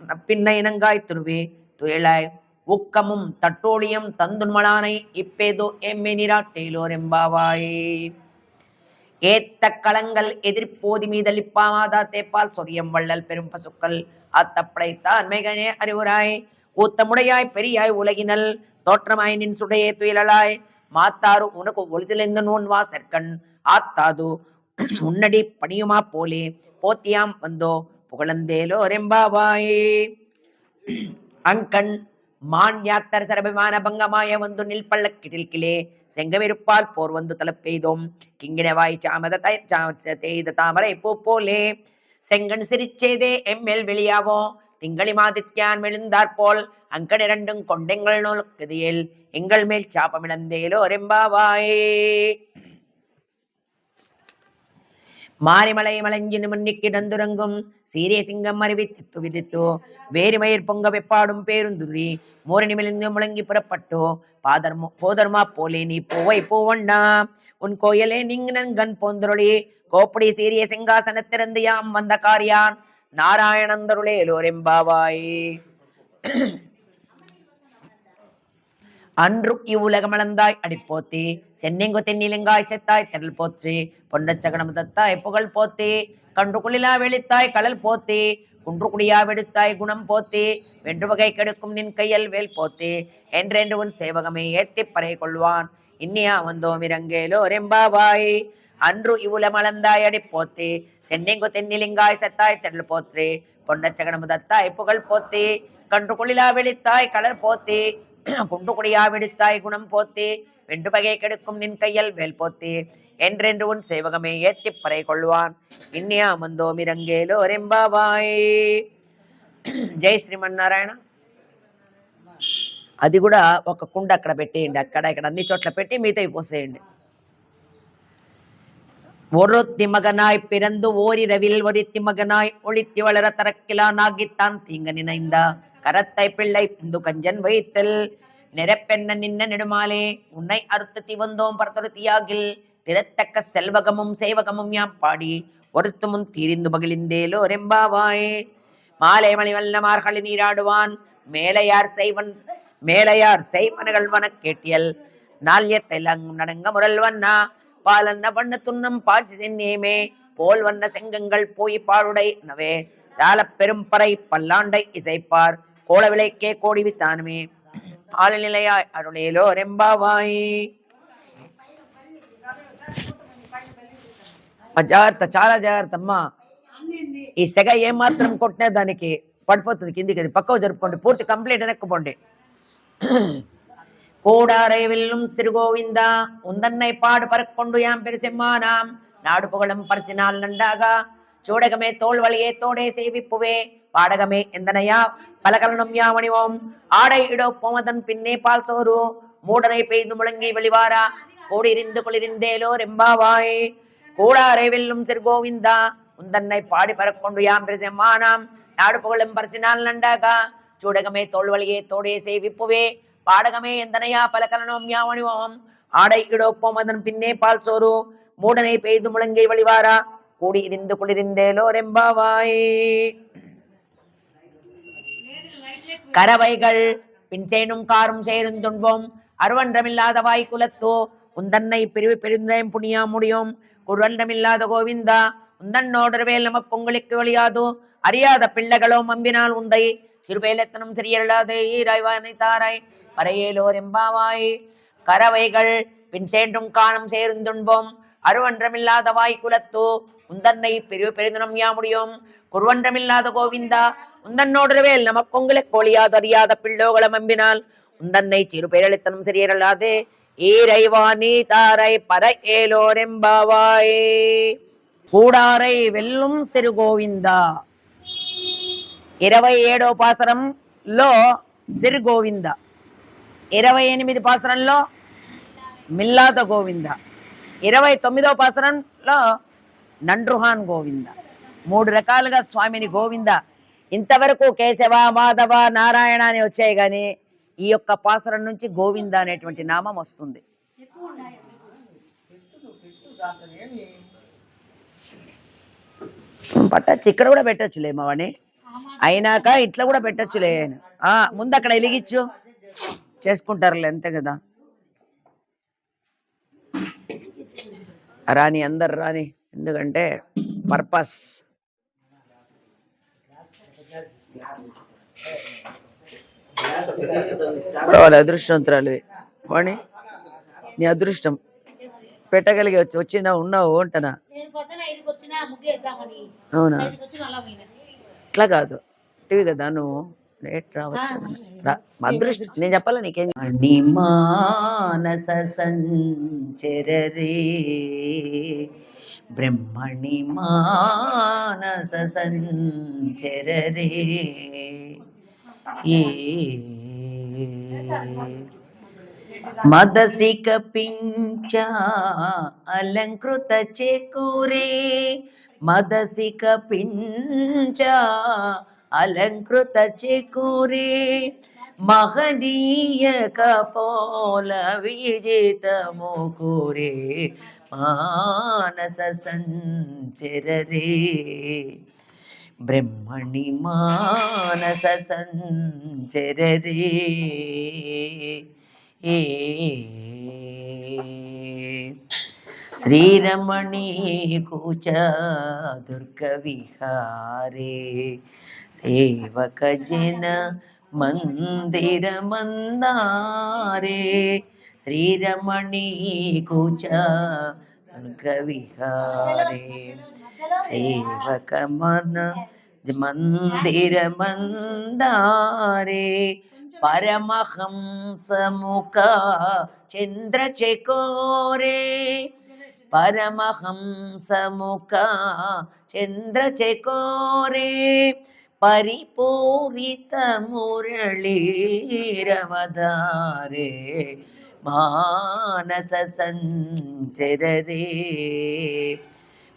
நப்பின்ன இனங்காய் துருவே துயலாய் உக்கமும் தட்டோழியம் தந்துன்மலானை இப்பேதோ எம்மே நீராட்டேலோர் எம்பாவாய். ஏத்த களங்கள் எதிர்ப்போதி மீதளிப்பாமாதா தேப்பால் சொரியம் வள்ளல் பெரும் பசுக்கள் அத்தப்படைத்தான் மெகனே அறிவுராய் ஊத்தமுடையாய் பெரியாய் உலகினல் தோற்றமாய் நின் சுடையே துயிலாய் மாத்தாறு உனக்கு ஒளிதிலிருந்து நூன் வாசற்கண் ஆத்தாது உன்னடி பணியுமா போலே போத்தியாம் வந்தோ புகழந்தேலோ ரெம்பாவாய். அங்கண் மான் யாத்தர் சரபிமான பங்கமாய வந்து நில் பள்ளக்கிடில் கிளே செங்கவிருப்பால் போர் வந்து தலப்பெய்தோம் கிங்கிடவாய் சாமத தேய்த தாமரை பூ போலே செங்கன் சிரிச்சேதே எம்மெல் வெளியாவோ திங்களி மாதித்யான் மெழுந்தாற்போல் அங்கன் இரண்டும் கொண்டெங்கள் நோக்கதியில் எங்கள் மேல் சாப்பமிழந்தேலோ ரெம்பாவாய். மாரிமலை மலைஞ்சினு முன்னிக்கு நந்துரங்கும் சீரிய சிங்கம் அறிவித்து விதித்தோ வேறுமயிர் பொங்க வெப்பாடும் பேருந்துரி மோரணி மெலிந்து முழங்கி புறப்பட்டோ போதர்மா போலே நீ போவை போவண்ணா உன் கோயிலே நீங்க நன்கண் போந்தருளே கோப்படி சீரிய சிங்காசனத்திறந்து யாம் வந்த காரியான் நாராயணந்தருளேலோரெம்பாவாய். அன்று இவ்வுலகமளந்தாய் அடிப்போத்தி சென்னிங்கு தென்னிலிங்காய் செத்தாய் திரள் போற்றி பொன்னச்சகனம் தத்தாய் புகழ் போத்தி கன்று குளிலா வெளித்தாய் கடல் போத்தி குன்று குடியா வெடுத்தாய் குணம் போத்தி வென்று வகை கெடுக்கும் நின் கையல் வேல் போத்தி என்றென்று உன் சேவகமே ஏத்தி பறை கொள்வான் இன்னியா வந்தோம் இரங்கேலோ ரெம்பாவாய். அன்று இவ்வுலமளந்தாய் அடிப்போத்தி சென்னிங்கு தென்னிலிங்காய் செத்தாய் திரள் போற்றி பொன்னச்சகனம் தத்தாய் புகழ் போத்தி கன்று குளிலா வெளித்தாய் கடல் போத்தி குண்டு குடியா விடுத்தாய் குணம் போத்தி வென்று பகை கெடுக்கும் நின் கையல் வேல் போத்தி என்றென்று உன் சேவகமே ஏத்தி பறை கொள்வான் இன்னியா மந்தோம் இரங்கேலோ ரெம்பாவாய். జై శ్రీమన్నారాయణ. అది కూడా ఒక కుండ అక్కడ పెట్టేయండి, అక్కడ ఇక్కడ అన్ని చోట్ల పెట్టి మిగతావి పోసేయండి. ஒருத்தி மகனாய் பிறந்து ஓரிரவில் ஒருத்தி மகனாய் ஒளித்தி வளர தரக்கிலா நாகித்தான் தீங்க நினைந்தா கரத்தை பிள்ளை பிந்து கஞ்சன் வைத்தல் நிறப்பெண்ண நின்ன நெடுமாலே உன்னை அறுத்து வந்தோம் பரத்துருத்தியாகில் திறத்தக்க செல்வகமும் சேவகமும் யாம் பாடி ஒருத்து முன் தீரிந்து மகிழ்ந்தேலோ ரெம்பாவாய். மாலை மணிவல்லமார்களை நீராடுவான் மேலையார் செய்வன்கள் வன கேட்டியல் நாள்யத்தை நடங்க முரல்வண்ணா பாலன்ன பண்ண துண்ணம் பாய்ச்சி சென்னேமே போல் வண்ண செங்கங்கள் போய் பாடுடை நவே சால பெரும்பறை பல்லாண்டை இசைப்பார் கோல விளைக்கே கோடி வித்தானுமே ஆளுநிலையாய் அருளேலோ ரெம்பாவாய். జాగ్రత్త, చాలా జాగ్రత్త అమ్మా. ఈ సెగ ఏమాత్రం కొట్టినా దానికి పడిపోతుంది కిందికి, అది పక్కకు జరుపుకోండి, పూర్తి కంప్లీట్ వెనక్కుపోండి. கூடாரை வெல்லும் சிறுகோவிந்தா உந்தன்னை பாடு பறக்கொண்டு யாம் பெருசெம்மானாம் நாடு புகழும் பரிசினால் நண்டாகா சூடகமே தோல் வழியே தோடே சேவிப்புவே பாடகமே எந்தனையா பலகலனும் யாமணிவோம் ஆடை இடோப்போமதன் பின்னே பால் சோறு மூடனை பெய்து முழங்கி வெளிவாரா கூடியிருந்து குளிரிந்தேலோ ரெம்பாவாய். கூடாரை வெல்லும் சிறுகோவிந்தா உந்தன்னை பாடி பறக்கொண்டு யாம் பெருசெம்மானாம் நாடு புகழும் பரிசினால் நண்டாகா சூடகமே தோல் வழியே தோடே சேவிப்புவே பாடகமே எந்தனையா பலகலனும் யாவணிவோம் ஆடை இடோப்போம் அதன் பின்னே பால் சோறு மூடனை பெய்து முழங்கை வழிவாரா கூடி இருந்து குளிரிந்தேலோ ரெம்பாவாய். கரவைகள் பின்சேனும் காரும் சேரும் துன்போம் அருவன்றமில்லாத வாய் குலத்தோ உந்தன்னை பிரிவு பெருந்தயம் புனியா முடியும் குருவன்றமில்லாத கோவிந்தா உந்தன்னோடர்வேல் நமக்கு உங்களுக்கு வழியாதோ அறியாத பிள்ளைகளோ மம்பினால் உந்தை சிறுபேலத்தனம் சரியல்லாதே ஈராய்வானை தாராய் பறையேலோ ரெம்பாவாய். கரவைகள் பின் சேன்றும் காணம் சேர்ந்துண்போம் அருவன்றமில்லாத வாய் குலத்தோ உந்தன்னை பிரிவு பெருந்தனம் யாமுடியும் குருவன்றமில்லாத கோவிந்தா உந்தன்னோடர்வேல் நமக்கு உங்களுக்கு ஒளியாது அறியாத பிள்ளோகளம் அம்பினால் உந்தன்னை சிறு பேரளித்தனம் சரியல்லாதே ஈரைவானி தாரை பறையேலோ ரெம்பாவாய். கூடாரை வெல்லும் சிறு கோவிந்தா 27వ పాసరంలో సిరి గోవింద 28 పాసురంలో మిల్లాద గోవింద, 29వ పాసురంలో నండ్రుహాన్ గోవింద. 3 రకాలుగా స్వామిని గోవింద. ఇంతవరకు కేశవ, మాధవ, నారాయణ అని వచ్చాయి, కానీ ఈ యొక్క పాసురం నుంచి గోవింద అనేటువంటి నామం వస్తుంది. పట్టచ్చు, ఇక్కడ కూడా పెట్టచ్చులే మావాణి, అయినాక ఇట్లా కూడా పెట్టచ్చులే. ముందు అక్కడ వెలిగించు, చేసుకుంటారులే, అంతే కదా. రాని, అందరు రాని, ఎందుకంటే పర్పస్. వాళ్ళ అదృష్టవంతురాలు వాణి, నీ అదృష్టం పెట్టగలిగి వచ్చినా ఉన్నావు అంటనా. అవునా, ఇట్లా కాదు టీవీ కదా, నువ్వు లేట్ రావచ్చు. అదృష్టం నేను చెప్పాలా నీకేం. మానస సంచరే బ్రహ్మణి మానస సంచరే ఏ మదసిక పించ అలంకృత చేకూరే, మదసిక పించ అలంకృత చేకూరే, మహనీయ కపోల విజితము కూరే, మానస సంచరే బ్రహ్మణి మానస సంచరే ఏ శ్రీరమణీ కూచ దుర్గ విహారే, సేవక జన మందిర మందారే, శ్రీరమణీ కూచ దుర్గ విహారే, సేవక మన మందిర మందారే, పరమహంసముఖ చంద్రచకోరే, పరమహంసముఖ చంద్రచకోరే, పరిపూరిత మురళీరవదారే, మానస సంచరే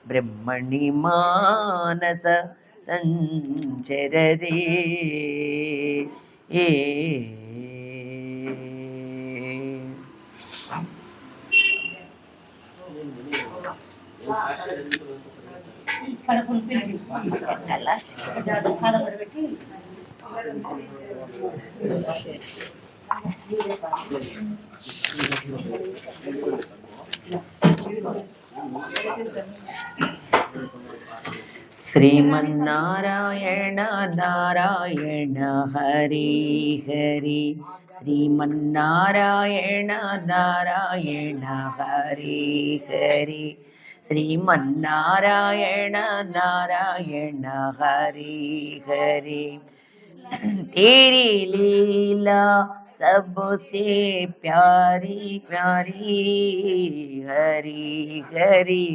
బ్రహ్మణి మానస సంచరే ఏ శ్రీమన్నారాయణ నారాయణ హరి హరి, శ్రీమన్నారాయణ నారాయణ హరి హరి, శ్రీమన్నారాయణ నారాయణ హరి హరి, तेरी लीला सबसे प्यारी प्यारी हरी हरी,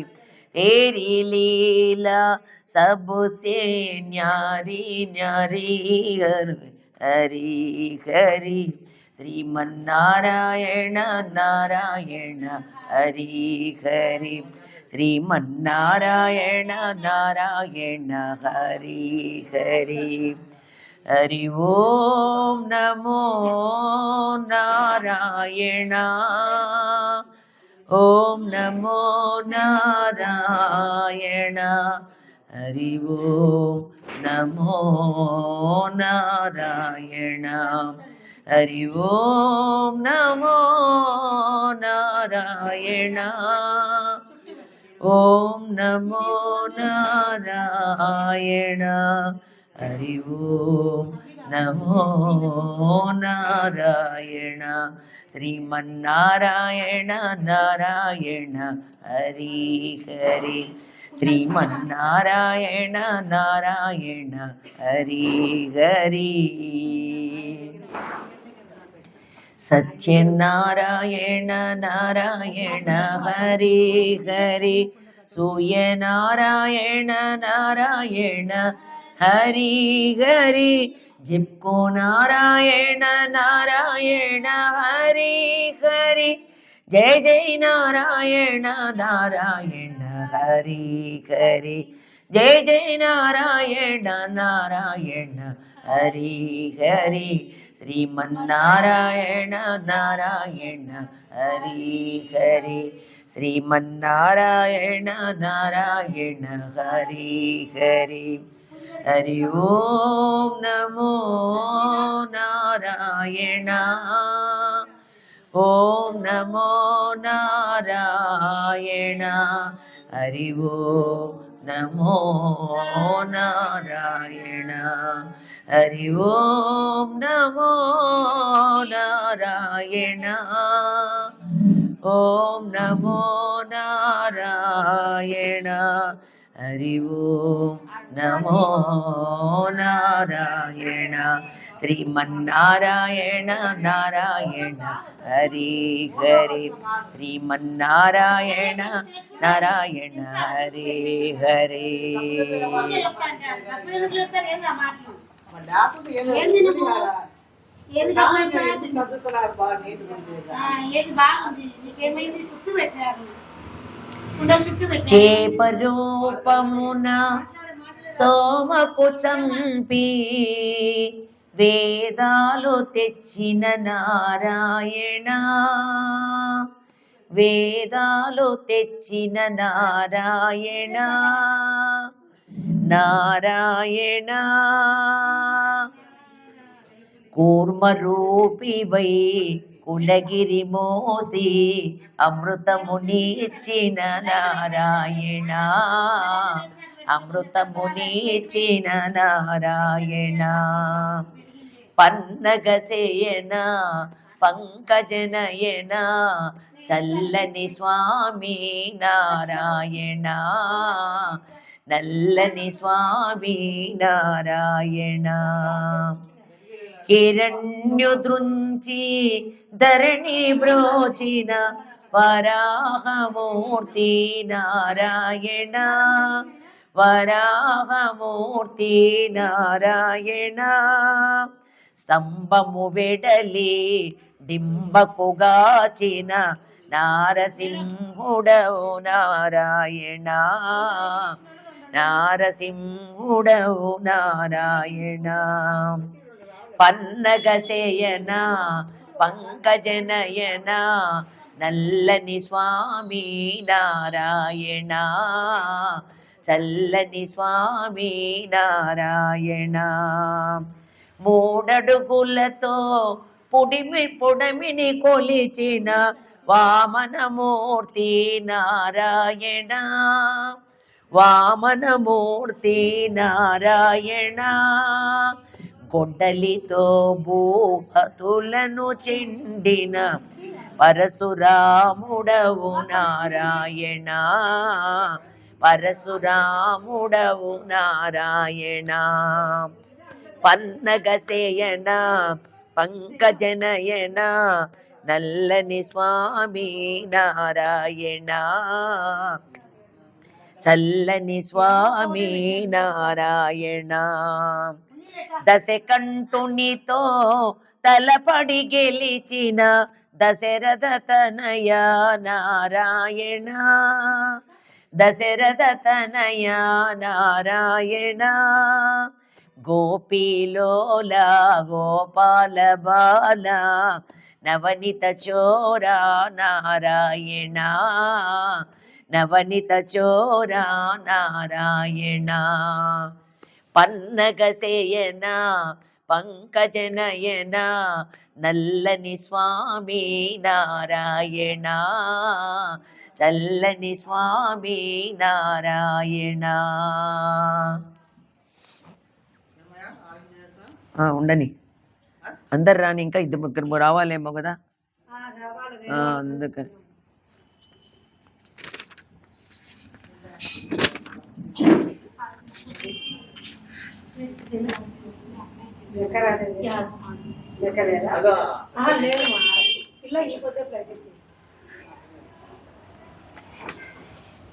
तेरी लीला सबसे न्यारी न्यारी हरी हरी, श्रीमन्नारायण नारायण हरि हरि, श्रीमन्नारायण नारायण हरि हरि, हरि ओम नमो नारायण, ओम नमो नारायण, हरि ओम नमो नारायण, हरि ओम नमो नारायण, ओम नमो नारायण, हरि ओम नमो नारायण, श्रीमन्नारायण नारायण हरि हरि, श्रीमन्नारायण नारायण हरि हरि, सत्यनारायण नारायण हरि हरि, सूर्यनारायण नारायण हरि हरि, జిప్కో నారాయణ నారాయణ హరి హరి జయ జయ నారాయణ నారాయణ హరి హరి జయ జయ నారాయణ నారాయణ హరి హరి శ్రీమన్నారాయణ నారాయణ హరి హరి శ్రీమన్నారాయణ నారాయణ హరి హరి హరి ఓం నమో నారాయణ ఓం నమో నారాయణ హరి ఓం నమో నారాయణ హరి ఓం నమో నారాయణ ఓం నమో నారాయణ హరి ఓం నమో నారాయణ శ్రీమన్నారాయణ నారాయణ హరి హరి శ్రీమన్నారాయణ నారాయణ హరి హరి చేపరూపమున సోమకు చంపి వేదాలు తెచ్చిన నారాయణ వేదాలు తెచ్చిన నారాయణ నారాయణ కూర్మరూపివై కులగిరి మోసి అమృతమునిచ్చిన నారాయణ అమృతమునిచ్చిన నారాయణ పన్నగసేయన పంకజనయన చల్లని స్వామి నారాయణ నల్లని స్వామి నారాయణ హిరణ్యుదృంచి ధరణి బ్రోచిన వరాహమూర్తి నారాయణ వరాహమూర్తి నారాయణ స్తంభము వెడలి డింబకుగాచిన నారసింహుడవు నారాయణ నారసింహుడవు నారాయణ పన్నగసేయన పంకజనయన నల్లని స్వామి నారాయణ చల్లని స్వామి నారాయణ మూడడుగులతో పుడమిని కొలిచిన వామనమూర్తి నారాయణ వామనమూర్తి నారాయణ గొడ్డలితో భూపతులను చెండిన పరశురాముడవు నారాయణ పరశురాముడవు నారాయణ పన్నగసేయన పంకజనయన నల్లని స్వామి నారాయణ చల్లని స్వామి నారాయణ దశకంఠునితో తలపడి గెలిచిన దశరథ తనయ నారాయణ దశరథ తనయ నారాయణ గోపీలోల గోపాల బాల నవనిత చోరా నారాయణ నవనిత చోరా నారాయణ పన్నగసేయన పంకజనయన నల్లని స్వామి నారాయణ చల్లని స్వామి నారాయణ ఉండని అందరు రాని ఇంకా ఇద్దరు ముగ్గురు రావాలేమో కదా అందుకని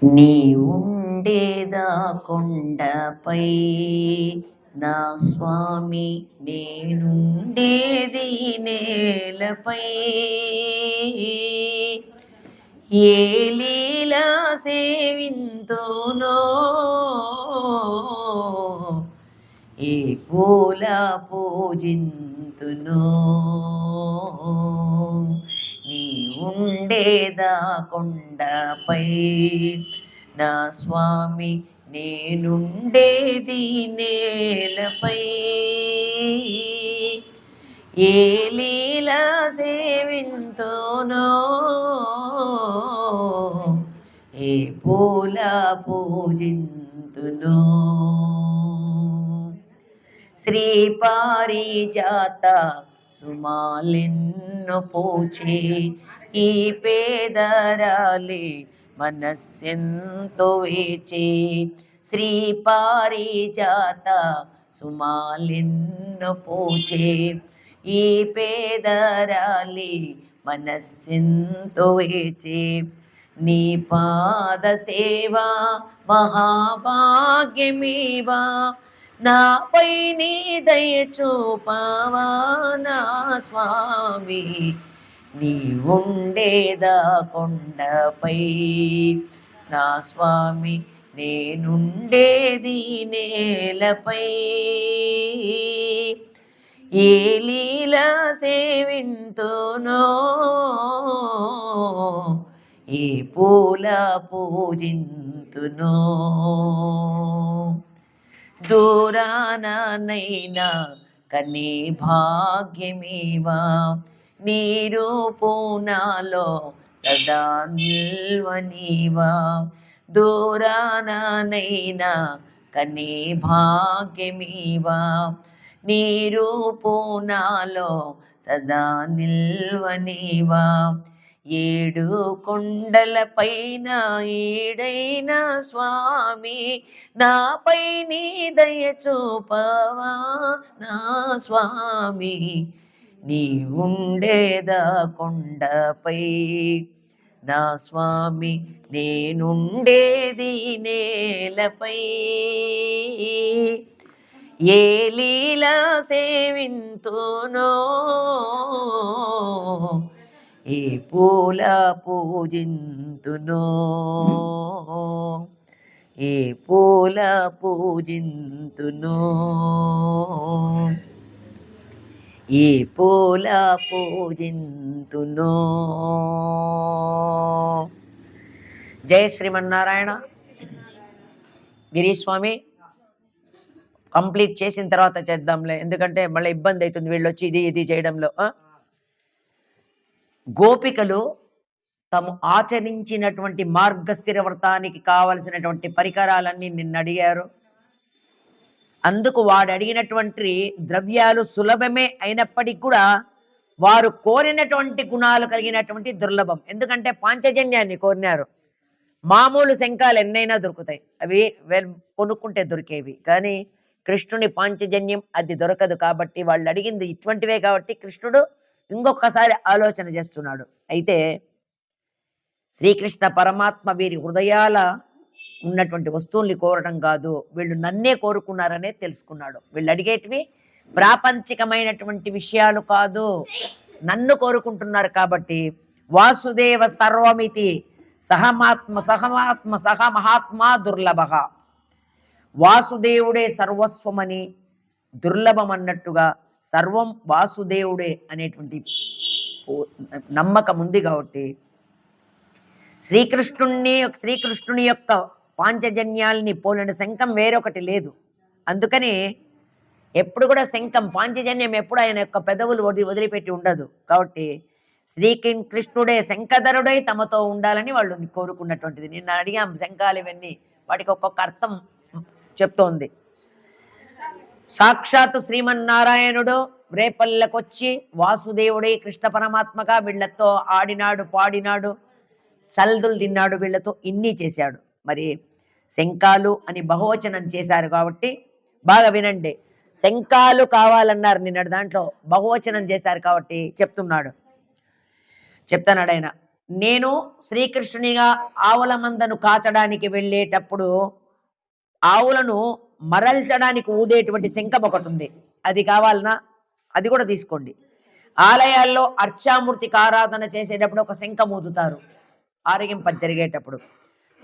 నీ ఉండేదా కొండపై నా స్వామి నేనుండేది నేలపై, ఏ లీలా సేవింతునో, ఏ పూల పూజింతునో, నీ ఉండేదా కొండపై, నా స్వామి నేనుండేది నేలపై, ఏ లీలా సేవింతునో, ఏ పూల పూజింతునో. శ్రీ పారిజాత సుమాలెన్ను పూచే, ఈ పేదరాలి మనస్సెంతో వేచే, శ్రీ పారిజాత సుమాలెన్ను పూచే, ఈ పేదరాలి మనస్సెంతో వేచే, నీ పాద సేవా మహాభాగ్యమీవా, నాపై నీ దయ చూపావా నా స్వామి, నీ ఉండేదా కొండపై, నా స్వామి నేనుండేది నేలపై, ఏ లీలా సేవింతునో, ఏ పూల పూజింతునో. దూరానైనా కనే భాగ్యమేవా, నీ రూపునాలో సదా నిల్వనీవా, దూరానైనా కనే భాగ్యమేవా, నీ రూపునాలో సదా నిల్వనీవా, ఏడు కొండలపైన ఏడైన స్వామి, నాపై నీ దయ చూపవా నా స్వామి, నీ ఉండేదా కొండపై, నా స్వామి నేనుండేది నేలపై, ఏ లీలా సేవింతునో, ఏ పూల పూజింతునో, ఏ పూల పూజింతునో, ఏ పూల పూజింతునో. జయ శ్రీమన్నారాయణ. గిరీస్వామి కంప్లీట్ చేసిన తర్వాత చేద్దాంలే, ఎందుకంటే మళ్ళీ ఇబ్బంది అవుతుంది వీళ్ళు వచ్చి ఇది చేయడంలో. గోపికలు తాము ఆచరించినటువంటి మార్గశిర వ్రతానికి కావలసినటువంటి పరికరాలన్నీ నిన్ను అడిగారు. అందుకు వాడు అడిగినటువంటి ద్రవ్యాలు సులభమే అయినప్పటికీ కూడా వారు కోరినటువంటి గుణాలు కలిగినటువంటి దుర్లభం. ఎందుకంటే పాంచజన్యాన్ని కోరినారు. మామూలు శంఖాలు ఎన్నైనా దొరుకుతాయి, అవి కొనుక్కుంటే దొరికేవి, కానీ కృష్ణుని పాంచజన్యం అది దొరకదు. కాబట్టి వాళ్ళు అడిగింది ఇటువంటివే. కాబట్టి కృష్ణుడు ఇంకొకసారి ఆలోచన చేస్తున్నాడు. అయితే శ్రీకృష్ణ పరమాత్మ వీరి హృదయాల ఉన్నటువంటి వస్తువుల్ని కోరడం కాదు, వీళ్ళు నన్నే కోరుకున్నారనే తెలుసుకున్నాడు. వీళ్ళు అడిగేటివి ప్రాపంచికమైనటువంటి విషయాలు కాదు, నన్ను కోరుకుంటున్నారు. కాబట్టి వాసుదేవ సర్వమితి సహ మహాత్మా దుర్లభ, వాసుదేవుడే సర్వస్వమని దుర్లభం అన్నట్టుగా సర్వం వాసుదేవుడే అనేటువంటి నమ్మకం ఉంది. కాబట్టి శ్రీకృష్ణుని యొక్క పాంచజన్యాల్ని పోలిన శంఖం వేరొకటి లేదు. అందుకని ఎప్పుడు కూడా శంఖం పాంచజన్యం ఎప్పుడు ఆయన యొక్క పెదవులు వదిలిపెట్టి ఉండదు. కాబట్టి శ్రీకృష్ణుడే శంఖధరుడై తమతో ఉండాలని వాళ్ళు కోరుకున్నటువంటిది. నిన్న అడిగాం శంఖాలు ఇవన్నీ, వాటికి ఒక్కొక్క అర్థం చెప్తోంది. సాక్షాత్తు శ్రీమన్నారాయణుడు రేపల్లకొచ్చి వాసుదేవుడే కృష్ణ పరమాత్మగా వీళ్లతో ఆడినాడు, పాడినాడు, సల్దులు తిన్నాడు, వీళ్లతో ఇన్ని చేశాడు. మరి శంఖాలు అని బహువచనం చేశారు కాబట్టి బాగా వినండి. శంఖాలు కావాలన్నారు నిన్నటి దాంట్లో, బహువచనం చేశారు కాబట్టి చెప్తున్నాడు ఆయన. నేను శ్రీకృష్ణునిగా ఆవుల మందను కాచడానికి వెళ్ళేటప్పుడు ఆవులను మరల్చడానికి ఊదేటువంటి శంఖం ఒకటి ఉంది, అది కావాలనా? అది కూడా తీసుకోండి. ఆలయాల్లో అర్చామూర్తికి ఆరాధన చేసేటప్పుడు ఒక శంఖం ఊదుతారు ఆరగింప జరిగేటప్పుడు,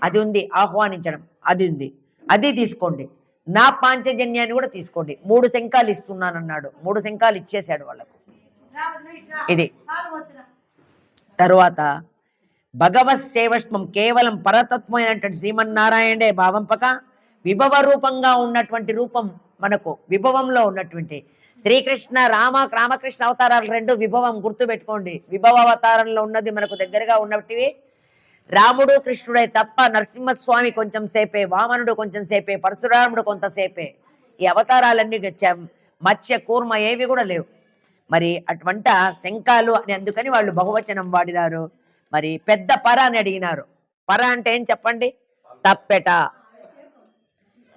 అది ఉంది. ఆహ్వానించడం అది ఉంది, అది తీసుకోండి. నా పాంచజన్యాన్ని కూడా తీసుకోండి. 3 శంఖాలు ఇస్తున్నానన్నాడు, 3 శంఖాలు ఇచ్చేశాడు వాళ్ళకు. ఇది తరువాత భగవత్ సేవష్మం, కేవలం పరతత్వమైనటువంటి శ్రీమన్నారాయణే భావంపక విభవ రూపంగా ఉన్నటువంటి రూపం, మనకు విభవంలో ఉన్నటువంటి శ్రీకృష్ణ రామకృష్ణ అవతారాలు 2 విభవం గుర్తుపెట్టుకోండి. విభవ అవతారంలో ఉన్నది మనకు దగ్గరగా ఉన్నటివి రాముడు కృష్ణుడే తప్ప నరసింహస్వామి కొంచెం సేపే, వామనుడు కొంచెం సేపే, పరశురాముడు కొంతసేపే. ఈ అవతారాలన్నీ మత్స్య కూర్మ ఏవి కూడా లేవు. మరి అటువంటి శంఖాలు అని అందుకని వాళ్ళు బహువచనం వాడినారు. మరి పెద్ద పర అని అడిగినారు. పర అంటే ఏం చెప్పండి? తప్పెట.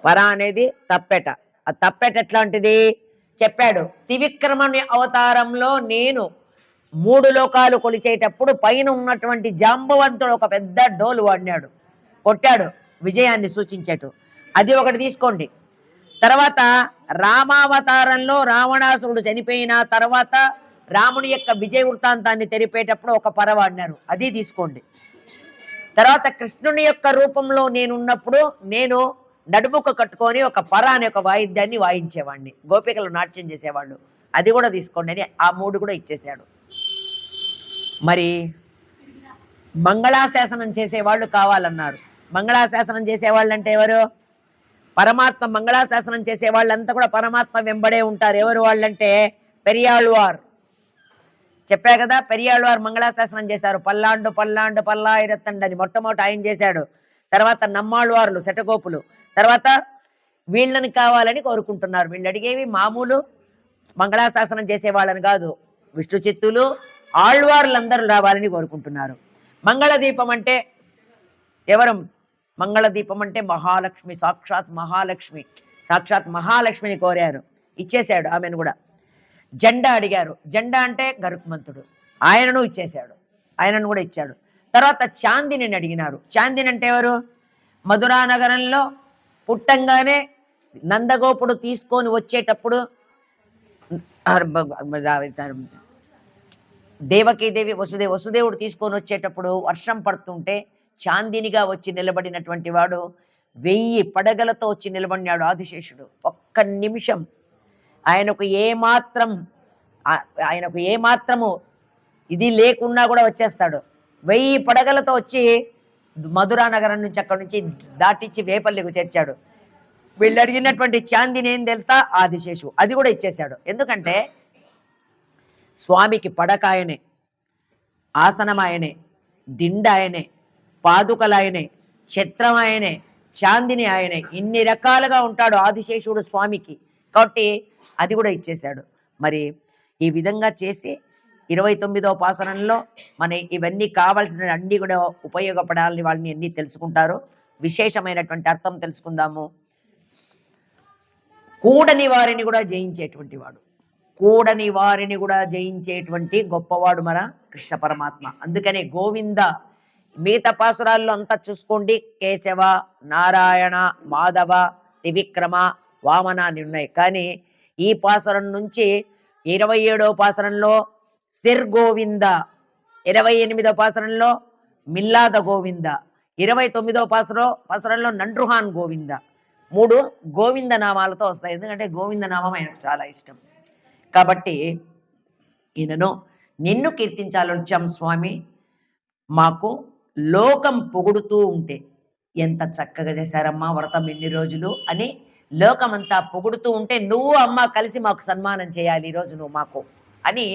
పర అనేది తప్పెట. ఆ తప్పెట ఎట్లాంటిది చెప్పాడు. త్రివిక్రమణి అవతారంలో నేను 3 లోకాలు కొలిచేటప్పుడు పైన ఉన్నటువంటి జాంబవంతుడు ఒక పెద్ద డోలు వాడినాడు, కొట్టాడు, విజయాన్ని సూచించేటు. అది ఒకటి తీసుకోండి. తర్వాత రామావతారంలో రావణాసురుడు చనిపోయిన తర్వాత రాముని యొక్క విజయ వృత్తాంతాన్ని తెలిపేటప్పుడు ఒక పర వాడినారు, అది తీసుకోండి. తర్వాత కృష్ణుని యొక్క రూపంలో నేనున్నప్పుడు నేను నడుముకు కట్టుకొని ఒక పర అనే ఒక వాయిద్యాన్ని వాయించేవాడిని, గోపికలు నాట్యం చేసేవాళ్ళు, అది కూడా తీసుకోండి అని ఆ 3 కూడా ఇచ్చేశాడు. మరి మంగళాశాసనం చేసేవాళ్ళు కావాలన్నారు. మంగళాశాసనం చేసేవాళ్ళు అంటే ఎవరు? పరమాత్మ. మంగళాశాసనం చేసే వాళ్ళంతా కూడా పరమాత్మ వెంబడే ఉంటారు. ఎవరు వాళ్ళంటే పెరియాళ్వార్. చెప్పా కదా, పెరియాళ్వార్ మంగళాశాసనం చేశారు. పల్లాండు పల్లాండు పల్లాయిరత్తండని మొట్టమొదటి ఆయన చేశాడు. తర్వాత నమ్మాళ్వార్లు శటగోపులు. తర్వాత వీళ్ళని కావాలని కోరుకుంటున్నారు. వీళ్ళు అడిగేవి మామూలు మంగళాశాసనం చేసే వాళ్ళని కాదు, విష్ణు చిత్తులు ఆళ్వార్లందరూ రావాలని కోరుకుంటున్నారు. మంగళదీపం అంటే ఎవరు? మంగళదీపం అంటే మహాలక్ష్మి, సాక్షాత్ మహాలక్ష్మిని కోరారు, ఇచ్చేశాడు ఆమెను కూడా. జెండా అడిగారు, జెండా అంటే గరుత్మంతుడు, ఆయనను ఇచ్చేశాడు, ఆయనను కూడా ఇచ్చాడు. తర్వాత చాందిని అడిగినారు. చాందిని అంటే ఎవరు? మధురా నగరంలో పుట్టంగానే నందగోపుడు తీసుకొని వచ్చేటప్పుడు దేవకీదేవి వసుదేవుడు తీసుకొని వచ్చేటప్పుడు వర్షం పడుతుంటే చాందినిగా వచ్చి నిలబడినటువంటి వాడు 1000 పడగలతో వచ్చి నిలబడినాడు ఆదిశేషుడు. ఒక్క నిమిషం ఆయనకు ఏమాత్రము ఇది లేకున్నా కూడా వచ్చేస్తాడు. 1000 పడగలతో వచ్చి మధురా నగరం నుంచి అక్కడి నుంచి దాటించి వేపల్లికు చేర్చాడు. వీళ్ళు అడిగినటువంటి చాందిని ఏం తెలుసా? ఆదిశేషు. అది కూడా ఇచ్చేశాడు. ఎందుకంటే స్వామికి పడక ఆయనే, ఆసనం ఆయనే, దిండ ఆయనే, పాదుకలు ఆయనే, ఛత్రం ఆయనే, చాందిని ఆయనే, ఇన్ని రకాలుగా ఉంటాడు ఆదిశేషుడు స్వామికి. కాబట్టి అది కూడా ఇచ్చేశాడు. మరి ఈ విధంగా చేసి 29వ పాసనంలో మన ఇవన్నీ కావాల్సిన అన్నీ కూడా ఉపయోగపడాలని వాళ్ళని అన్నీ తెలుసుకుంటారు. విశేషమైనటువంటి అర్థం తెలుసుకుందాము. కూడని వారిని కూడా జయించేటువంటి వాడు, కూడని వారిని కూడా జయించేటువంటి గొప్పవాడు మన కృష్ణ పరమాత్మ. అందుకనే గోవింద. మిగతా పాసురాల్లో అంతా చూసుకోండి, కేశవ, నారాయణ, మాధవ, త్రివిక్రమ, వామన అని ఉన్నాయి. కానీ ఈ పాసురం నుంచి 27వ పాసురంలో సిర్ గోవింద, 28వ పాసురంలో మిల్లాద గోవింద, 29వ పాసురంలో నండ్రుహాన్ గోవింద. 3 గోవింద నామాలతో వస్తాయి. ఎందుకంటే గోవింద నామం ఆయనకు చాలా ఇష్టం. కాబట్టి ఈయనను నిన్ను కీర్తించాలొచ్చాం స్వామి, మాకు లోకం పొగుడుతూ ఉంటే ఎంత చక్కగా చేశారమ్మా వ్రతం ఇన్ని రోజులు అని లోకమంతా పొగుడుతూ ఉంటే నువ్వు అమ్మ కలిసి మాకు సన్మానం చేయాలి ఈరోజు నువ్వు మాకు అని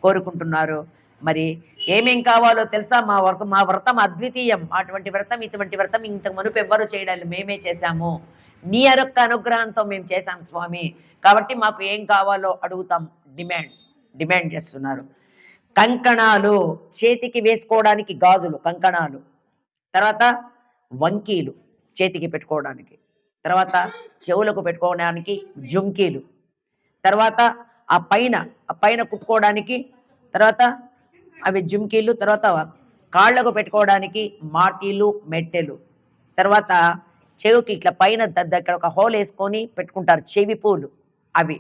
కోరుకుంటున్నారు. మరి ఏమేం కావాలో తెలుసా? మా వ్రతం అద్వితీయం. అటువంటి వ్రతం, ఇటువంటి వ్రతం ఇంతకు మునుపు ఎవ్వరూ చేయడాలి, మేమే చేశాము. నీ యొక్క అనుగ్రహంతో మేము చేశాం స్వామి. కాబట్టి మాకు ఏం కావాలో అడుగుతాం, డిమాండ్ చేస్తున్నారు. కంకణాలు, చేతికి వేసుకోవడానికి గాజులు కంకణాలు, తర్వాత వంకీలు చేతికి పెట్టుకోవడానికి, తర్వాత చెవులకు పెట్టుకోవడానికి జుంకీలు, తర్వాత ఆ పైన కుట్టుకోవడానికి, తర్వాత అవి జుంకీలు, తర్వాత కాళ్ళకు పెట్టుకోవడానికి మాటీలు, మెట్టెలు, తర్వాత చెవికి ఇట్లా పైన ఇక్కడ ఒక హోల్ వేసుకొని పెట్టుకుంటారు చెవి పూలు అవి.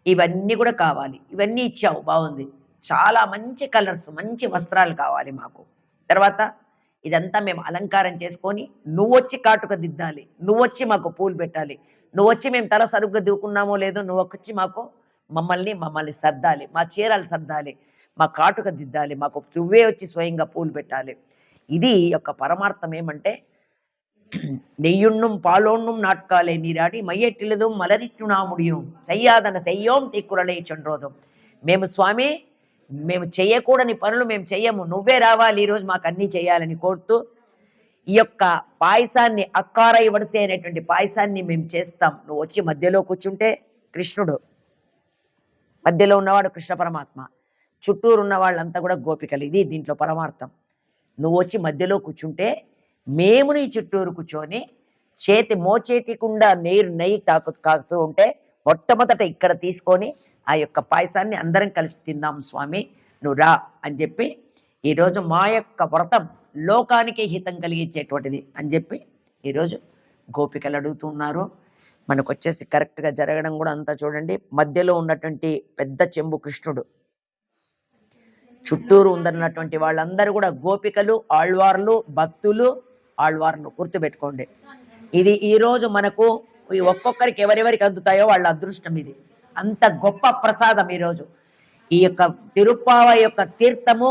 ఇవన్నీ కూడా కావాలి. ఇవన్నీ ఇచ్చావు బాగుంది. చాలా మంచి కలర్స్, మంచి వస్త్రాలు కావాలి మాకు. తర్వాత ఇదంతా మేము అలంకారం చేసుకొని నువ్వొచ్చి కాటుక దిద్దాలి. నువ్వొచ్చి మాకు పూలు పెట్టాలి. నువ్వొచ్చి మేము తల సరుగ్గా దువ్వుకున్నామో లేదో నువ్వొచ్చి మమ్మల్ని సర్దాలి. మా చీరలు సర్దాలి. మా కాటుక దిద్దాలి. మాకు నువ్వే వచ్చి స్వయంగా పూలు పెట్టాలి. ఇది యొక్క పరమార్థం ఏమంటే நெய்யுண்ணும் பாலோண்ணும் நாட்காலே நீராடி மையெட்டிலதும் మలరిట్టు నాముడియం చెయ్యాదన చెయ్యోం తీక్కురలే చండ్రోదం. మేము స్వామి, మేము చేయకూడని పనులు మేము చెయ్యము, నువ్వే రావాలి ఈరోజు మాకు అన్నీ చేయాలని కోరుతూ ఈ యొక్క పాయసాన్ని అక్కారై వడిసే అనేటువంటి పాయసాన్ని మేము చేస్తాం. నువ్వు వచ్చి మధ్యలో కూర్చుంటే కృష్ణుడు, మధ్యలో ఉన్నవాడు కృష్ణ పరమాత్మ, చుట్టూరు ఉన్న వాళ్ళంతా కూడా గోపికలు. ఇది దీంట్లో పరమార్థం. నువ్వు వచ్చి మధ్యలో కూర్చుంటే మేము నీ చుట్టూరు కూర్చొని మోచేతికుండా నెయ్యి కాకుతూ ఉంటే మొట్టమొదట ఇక్కడ తీసుకొని ఆ యొక్క పాయసాన్ని అందరం కలిసి తిందాం స్వామి, నువ్వు రా అని చెప్పి ఈరోజు మా యొక్క వ్రతం లోకానికి హితం కలిగించేటువంటిది అని చెప్పి ఈరోజు గోపికలు అడుగుతున్నారు. మనకు వచ్చేసి కరెక్ట్గా జరగడం కూడా అంతా చూడండి. మధ్యలో ఉన్నటువంటి పెద్ద చెంబు కృష్ణుడు, చుట్టూరు ఉందన్నటువంటి వాళ్ళందరూ కూడా గోపికలు, ఆళ్వార్లు, భక్తులు, ఆళ్వార్లు గుర్తుపెట్టుకోండి. ఇది ఈరోజు మనకు ఒక్కొక్కరికి ఎవరెవరికి అందుతాయో వాళ్ళ అదృష్టం. ఇది అంత గొప్ప ప్రసాదం. ఈరోజు ఈ యొక్క తిరుప్పావ యొక్క తీర్థము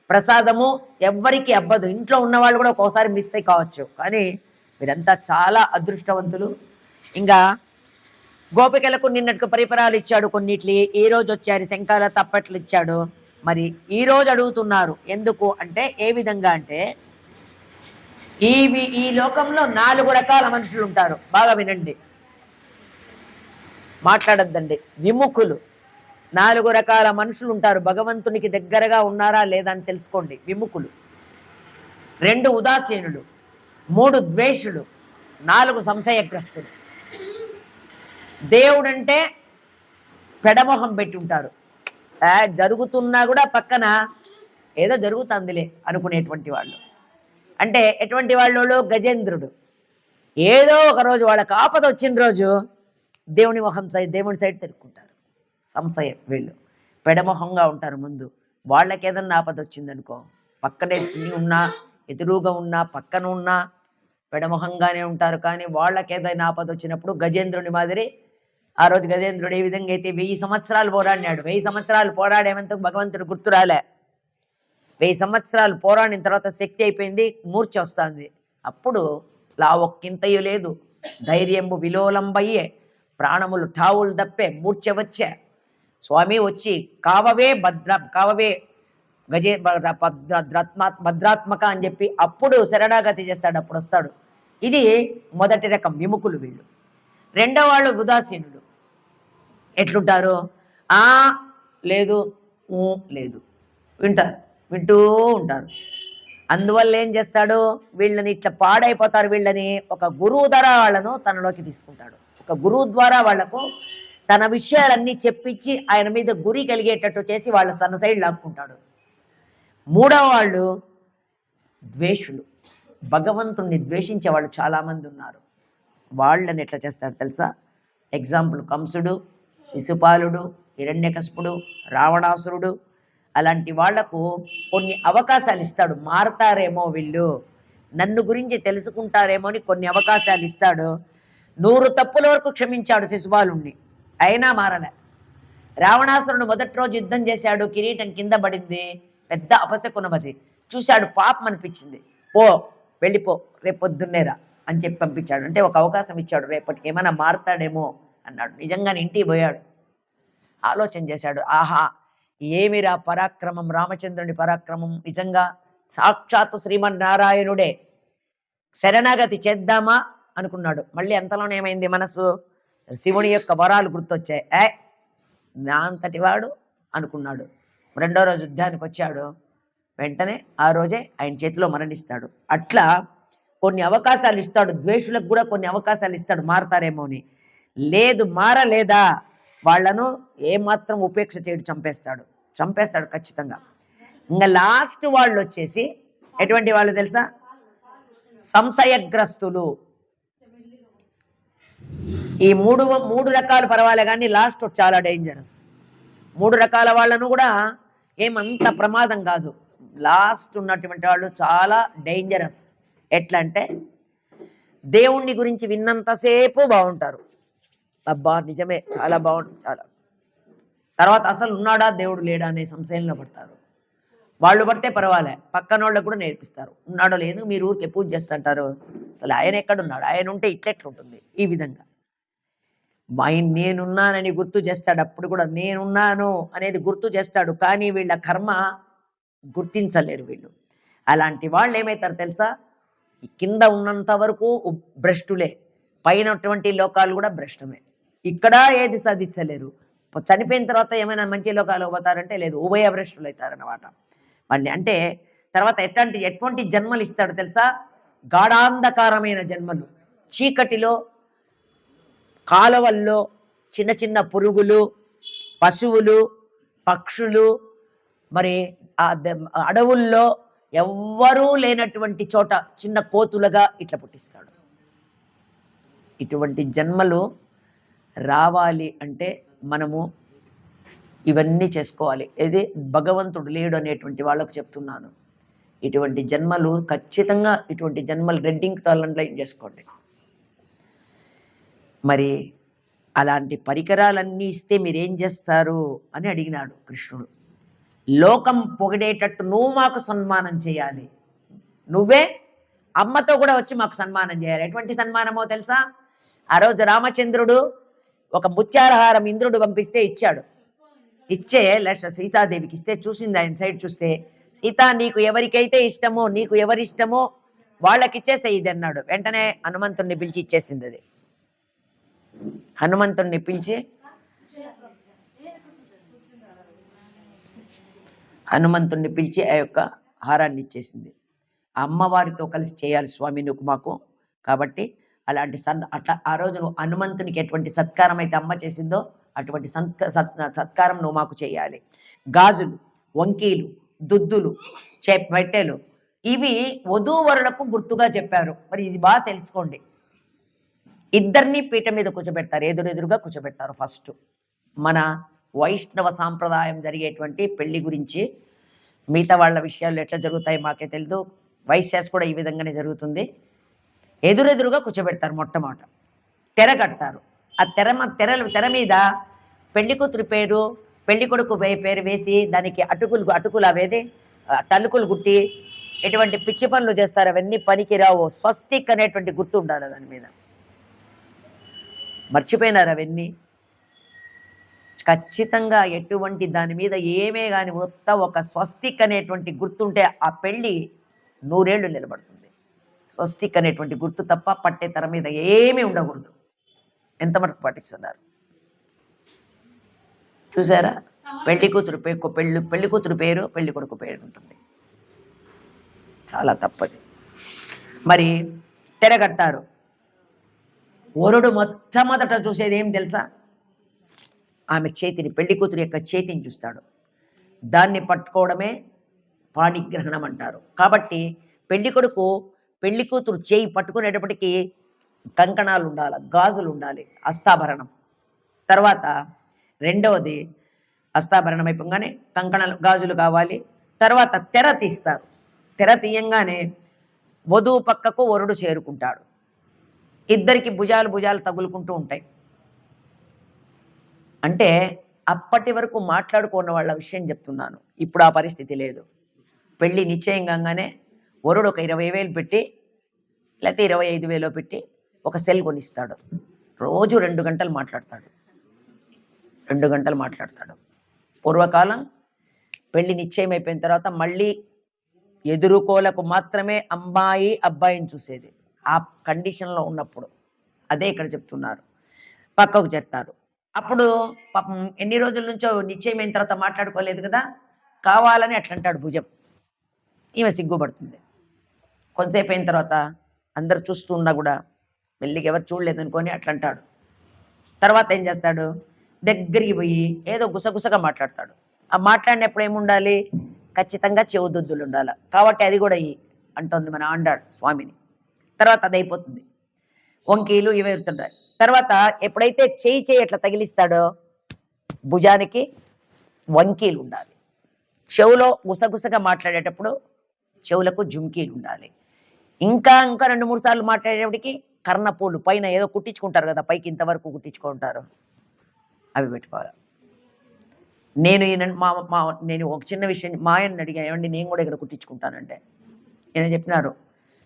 ప్రసాదము ఎవ్వరికి అబ్బదు. ఇంట్లో ఉన్న వాళ్ళు కూడా ఒక్కోసారి మిస్ అయి కావచ్చు, కానీ మీరంతా చాలా అదృష్టవంతులు. ఇంకా గోపికలకు నిన్నటికి పరిపరాలు ఇచ్చాడు, కొన్నిట్లి ఈ రోజు వచ్చారు శంఖాల తప్పట్లు ఇచ్చాడు. మరి ఈ రోజు అడుగుతున్నారు ఎందుకు అంటే ఏ విధంగా అంటే ఈ లోకంలో 4 రకాల మనుషులు ఉంటారు. బాగా వినండి, మాట్లాడద్దండి. విముఖులు 4 రకాల మనుషులు ఉంటారు. భగవంతునికి దగ్గరగా ఉన్నారా లేదా అని తెలుసుకోండి. విముఖులు, 2 ఉదాసీనులు, 3 ద్వేషులు, 4 సంశయగ్రస్తులు. దేవుడంటే పెడమొహం పెట్టి ఉంటారు. జరుగుతున్నా కూడా పక్కన ఏదో జరుగుతుందిలే అనుకునేటువంటి వాళ్ళు. అంటే ఎటువంటి వాళ్ళు? గజేంద్రుడు. ఏదో ఒక రోజు వాళ్ళకి ఆపద వచ్చిన రోజు దేవుని సైడ్ తిరుక్కుంటారు. సంశయం. వీళ్ళు పెడమొహంగా ఉంటారు. ముందు వాళ్ళకి ఏదన్నా ఆపద వచ్చిందనుకో, పక్కనే ఉన్నా, ఎదురుగా ఉన్నా, పక్కన ఉన్నా పెడమొహంగానే ఉంటారు. కానీ వాళ్ళకి ఏదైనా ఆపద వచ్చినప్పుడు గజేంద్రుని మాదిరి ఆ రోజు గజేంద్రుడు ఏ విధంగా అయితే 1000 సంవత్సరాలు పోరాడినాడు. 1000 సంవత్సరాలు పోరాడేమంతకు భగవంతుడు గుర్తు రాలే. 1000 సంవత్సరాలు పోరాడిన తర్వాత శక్తి అయిపోయింది, మూర్ఛ వస్తుంది. అప్పుడు ఒక్కింతయు లేదు, ధైర్యము విలోలంబయ్యే, ప్రాణములు ఠావులు దప్పే, మూర్ఛ వచ్చే. స్వామి వచ్చి కావవే భద్రాత్మక అని చెప్పి అప్పుడు శరణాగతి చేస్తాడు. అప్పుడు వస్తాడు. ఇది మొదటి రకం విముఖులు వీళ్ళు. రెండో వాళ్ళు ఉదాసీనుడు. ఎట్లుంటారు? లేదు లేదు వింటూ ఉంటారు. అందువల్ల ఏం చేస్తాడు? వీళ్ళని ఇట్లా పాడైపోతారు. వీళ్ళని ఒక గురువు ద్వారా వాళ్ళను తనలోకి తీసుకుంటాడు. ఒక గురువు ద్వారా వాళ్లకు తన విషయాలన్నీ చెప్పించి ఆయన మీద గురి కలిగేటట్టు చేసి వాళ్ళ తన సైడ్ లాక్కుంటాడు. మూడవ వాళ్ళు ద్వేషులు. భగవంతుణ్ణి ద్వేషించే వాళ్ళు చాలామంది ఉన్నారు. వాళ్ళని ఎట్లా చేస్తాడు తెలుసా? ఎగ్జాంపుల్ కంసుడు, శిశుపాలుడు, హిరణ్యకశిపుడు, రావణాసురుడు. అలాంటి వాళ్లకు కొన్ని అవకాశాలు ఇస్తాడు. మారతారేమో వీళ్ళు, నన్ను గురించి తెలుసుకుంటారేమో అని కొన్ని అవకాశాలు ఇస్తాడు. 100 తప్పుల వరకు క్షమించాడు శిశుపాలుణ్ణి, అయినా మారలే. రావణాసురుడు మొదటి రోజు యుద్ధం చేశాడు, కిరీటం కింద పడింది, పెద్ద అపశకునమది. చూశాడు, పాపం అనిపించింది. వెళ్ళిపో, రేపు పొద్దున్నేరా అని చెప్పి పంపించాడు. అంటే ఒక అవకాశం ఇచ్చాడు, రేపటికి ఏమైనా మారతాడేమో అన్నాడు. నిజంగానే ఇంటికి పోయాడు, ఆలోచన చేశాడు. ఆహా, ఏమిరా పరాక్రమం, రామచంద్రుని పరాక్రమం! నిజంగా సాక్షాత్తు శ్రీమన్నారాయణుడే. శరణాగతి చేద్దామా అనుకున్నాడు. మళ్ళీ అంతలోనే ఏమైంది? మనసు శివుని యొక్క వరాలు గుర్తొచ్చాయి. నా అంతటి వాడు అనుకున్నాడు. రెండో రోజు యుద్ధానికి వచ్చాడు. వెంటనే ఆ రోజే ఆయన చేతిలో మరణిస్తాడు. అట్లా కొన్ని అవకాశాలు ఇస్తాడు. ద్వేషులకు కూడా కొన్ని అవకాశాలు ఇస్తాడు, మారతారేమో అని. లేదు, మారలేదా వాళ్లను ఏమాత్రం ఉపేక్ష చేయడు, చంపేస్తాడు ఖచ్చితంగా. ఇంకా లాస్ట్ వాళ్ళు వచ్చేసి ఎటువంటి వాళ్ళు తెలుసా? సంశయగ్రస్తులు. ఈ మూడు రకాలు పర్వాలే కానీ లాస్ట్ చాలా డేంజరస్. 3 రకాల వాళ్ళను కూడా ఏమంత ప్రమాదం కాదు. లాస్ట్ ఉన్నటువంటి వాళ్ళు చాలా డేంజరస్. ఎట్లా అంటే దేవుణ్ణి గురించి విన్నంతసేపు బాగుంటారు, అబ్బా నిజమే చాలా బాగుంటుంది చాలా, తర్వాత అసలు ఉన్నాడా దేవుడు లేడా అనే సంశయంలో పడతారు. వాళ్ళు పడితే పర్వాలే, పక్కన వాళ్ళకు కూడా నేర్పిస్తారు. ఉన్నాడో లేదు, మీరు ఊరికే పూజ చేస్తుంటారు, అసలు ఆయన ఎక్కడున్నాడు, ఆయన ఉంటే ఇట్లెట్లుంటుంది, ఈ విధంగా నేనున్నానని గుర్తు చేస్తాడు. అప్పుడు కూడా నేనున్నాను అనేది గుర్తు చేస్తాడు, కానీ వీళ్ళ కర్మ గుర్తించలేరు వీళ్ళు. అలాంటి వాళ్ళు ఏమవుతారు తెలుసా, కింద ఉన్నంత వరకు భ్రష్టులే, పైనటువంటి లోకాలు కూడా భ్రష్టమే. ఇక్కడ ఏది సాధించలేరు. చనిపోయిన తర్వాత ఏమైనా మంచి లోకాలు పోతారంటే లేదు, ఉభయ భ్రష్టులు అవుతారన్నమాట. మళ్ళీ అంటే తర్వాత ఎటువంటి జన్మలు ఇస్తాడు తెలుసా, గాఢాంధకారమైన జన్మలు, చీకటిలో, కాలువల్లో చిన్న చిన్న పురుగులు, పశువులు, పక్షులు, మరి అడవుల్లో ఎవ్వరూ లేనటువంటి చోట చిన్న కోతులుగా ఇట్లా పుట్టిస్తాడు. ఇటువంటి జన్మలు రావాలి అంటే మనము ఇవన్నీ చేసుకోవాలి. ఇది భగవంతుడు లేడు అనేటువంటి వాళ్ళకు చెప్తున్నాను. ఇటువంటి జన్మలు ఖచ్చితంగా, ఇటువంటి జన్మలు రెడ్డింగ్తో అండర్లైన్ చేసుకోండి. మరి అలాంటి పరికరాలన్నీ ఇస్తే మీరేం చేస్తారు అని అడిగినాడు కృష్ణుడు. లోకం పొగిడేటట్టు నువ్వు మాకు సన్మానం చేయాలి, నువ్వే అమ్మతో కూడా వచ్చి మాకు సన్మానం చేయాలి. ఎటువంటి సన్మానమో తెలుసా, ఆ రోజు రామచంద్రుడు ఒక ముత్యారహారం ఇంద్రుడు పంపిస్తే ఇచ్చాడు. ఇచ్చే సీతాదేవికి ఇస్తే చూసింది, ఆయన సైడ్ చూస్తే, సీత నీకు ఎవరికైతే ఇష్టమో, నీకు ఎవరిష్టమో వాళ్ళకిచ్చేసే ఇది అన్నాడు. వెంటనే హనుమంతుడిని పిలిచి ఇచ్చేసింది. అది హనుమంతుడిని పిలిచి ఆ యొక్క హారాన్ని ఇచ్చేసింది. ఆ అమ్మవారితో కలిసి చేయాలి స్వామి నువ్వు మాకు, కాబట్టి అలాంటి అట్లా ఆ రోజు నువ్వు హనుమంతునికి ఎటువంటి సత్కారం అయితే అమ్మ చేసిందో అటువంటి సత్కారం నువ్వు మాకు చేయాలి. గాజులు, వంకీలు, దుద్దులు, పెట్టెలు, ఇవి వధూవరులకు గుర్తుగా చెప్పారు. మరి ఇది బాగా తెలుసుకోండి. ఇద్దరిని పీట మీద కూర్చోబెడతారు, ఎదురెదురుగా కూర్చోబెడతారు. ఫస్ట్ మన వైష్ణవ సాంప్రదాయం జరిగేటువంటి పెళ్లి గురించి, మిగతా వాళ్ళ విషయాలు ఎట్లా జరుగుతాయి మాకే తెలియదు, వైశ్యాస్ కూడా ఈ విధంగానే జరుగుతుంది. ఎదురెదురుగా కూర్చోబెడతారు. మొట్టమొదట తెర కడతారు. ఆ తెర మీద పెళ్లి కూతురు పేరు, పెళ్లి కొడుకు పేరు వేసి దానికి అటుకులు అవేది తలుకులు గుట్టి ఎటువంటి పిచ్చి పనులు చేస్తారు, అవన్నీ పనికిరావు. స్వస్తిక్ అనేటువంటి గుర్తు ఉండాలి దాని మీద. మర్చిపోయినారు అవన్నీ. ఖచ్చితంగా ఎటువంటి దాని మీద ఏమే కానీ ఒక స్వస్తిక్ అనేటువంటి గుర్తుంటే ఆ పెళ్ళి 100 ఏళ్ళు నిలబడుతుంది. స్వస్తిక్ అనేటువంటి గుర్తు తప్ప పట్టే తెర మీద ఏమీ ఉండకూడదు. ఎంతమరకు పాటిస్తున్నారు చూసారా. పెళ్లి కూతురు పేరు, పెళ్లి కొడుకు పేరు ఉంటుంది. చాలా తప్పది. మరి తెరగట్టారు. వరుడు మొట్టమొదట చూసేది ఏం తెలుసా, ఆమె చేతిని, పెళ్లి కూతురు యొక్క చేతిని చూస్తాడు. దాన్ని పట్టుకోవడమే పాణిగ్రహణం అంటారు. కాబట్టి పెళ్లి కొడుకు పెళ్లి కూతురు చేయి పట్టుకునేటప్పటికీ కంకణాలు ఉండాలి, గాజులు ఉండాలి, హస్తాభరణం. తర్వాత రెండవది హస్తాభరణం అయిపోగానే కంకణాలు, గాజులు కావాలి. తర్వాత తెర తీస్తారు. తెర తీయంగానే వధువు పక్కకు వరుడు చేరుకుంటాడు. ఇద్దరికి భుజాలు తగులుకుంటూ ఉంటాయి. అంటే అప్పటి వరకు మాట్లాడుకున్న వాళ్ళ విషయం చెప్తున్నాను. ఇప్పుడు ఆ పరిస్థితి లేదు. పెళ్ళి నిశ్చయం కాగానే వరుడు ఒక 20,000 పెట్టి, లేకపోతే 25,000 పెట్టి ఒక సెల్ కొనిస్తాడు. రోజు 2 గంటలు మాట్లాడతాడు. 2 గంటలు మాట్లాడతాడు. పూర్వకాలం పెళ్లి నిశ్చయం అయిపోయిన తర్వాత మళ్ళీ ఎదురుకోలకు మాత్రమే అమ్మాయి అబ్బాయిని చూసేది. ఆ కండిషన్లో ఉన్నప్పుడు అదే ఇక్కడ చెప్తున్నారు. పక్కకు చేస్తారు. అప్పుడు పాపం ఎన్ని రోజుల నుంచో నిశ్చయం అయిన తర్వాత మాట్లాడుకోలేదు కదా, కావాలని అట్లా అంటాడు భుజం. ఈమె సిగ్గుపడుతుంది. కొంతసేపు అయిన తర్వాత అందరు చూస్తూ ఉన్నా కూడా మెల్లిగా ఎవరు చూడలేదనుకొని అట్లా అంటాడు. తర్వాత ఏం చేస్తాడు, దగ్గరికి పోయి ఏదో గుసగుసగా మాట్లాడతాడు. ఆ మాట్లాడినప్పుడు ఏముండాలి, ఖచ్చితంగా చెవుదుద్దులు ఉండాలి. కాబట్టి అది కూడా అంటుంది మన ఆండాడు స్వామిని. తర్వాత అది అయిపోతుంది. వంకీలు ఇవి వెళ్తుంటాయి. తర్వాత ఎప్పుడైతే చేయి అట్లా తగిలిస్తాడో భుజానికి వంకీలు ఉండాలి. చెవులో గుసగుసగా మాట్లాడేటప్పుడు చెవులకు జుంకీలు ఉండాలి. ఇంకా 2-3 సార్లు మాట్లాడేటప్పటికి కర్ణపూలు పైన ఏదో కుట్టించుకుంటారు కదా, పైకి ఇంతవరకు కుట్టించుకుంటారు, అవి పెట్టుకోవాలి. నేను ఒక చిన్న విషయం మా ఆయన్ని అడిగా, ఏమండి నేను కూడా ఇక్కడ కుట్టించుకుంటానంటే నేను చెప్పినారు,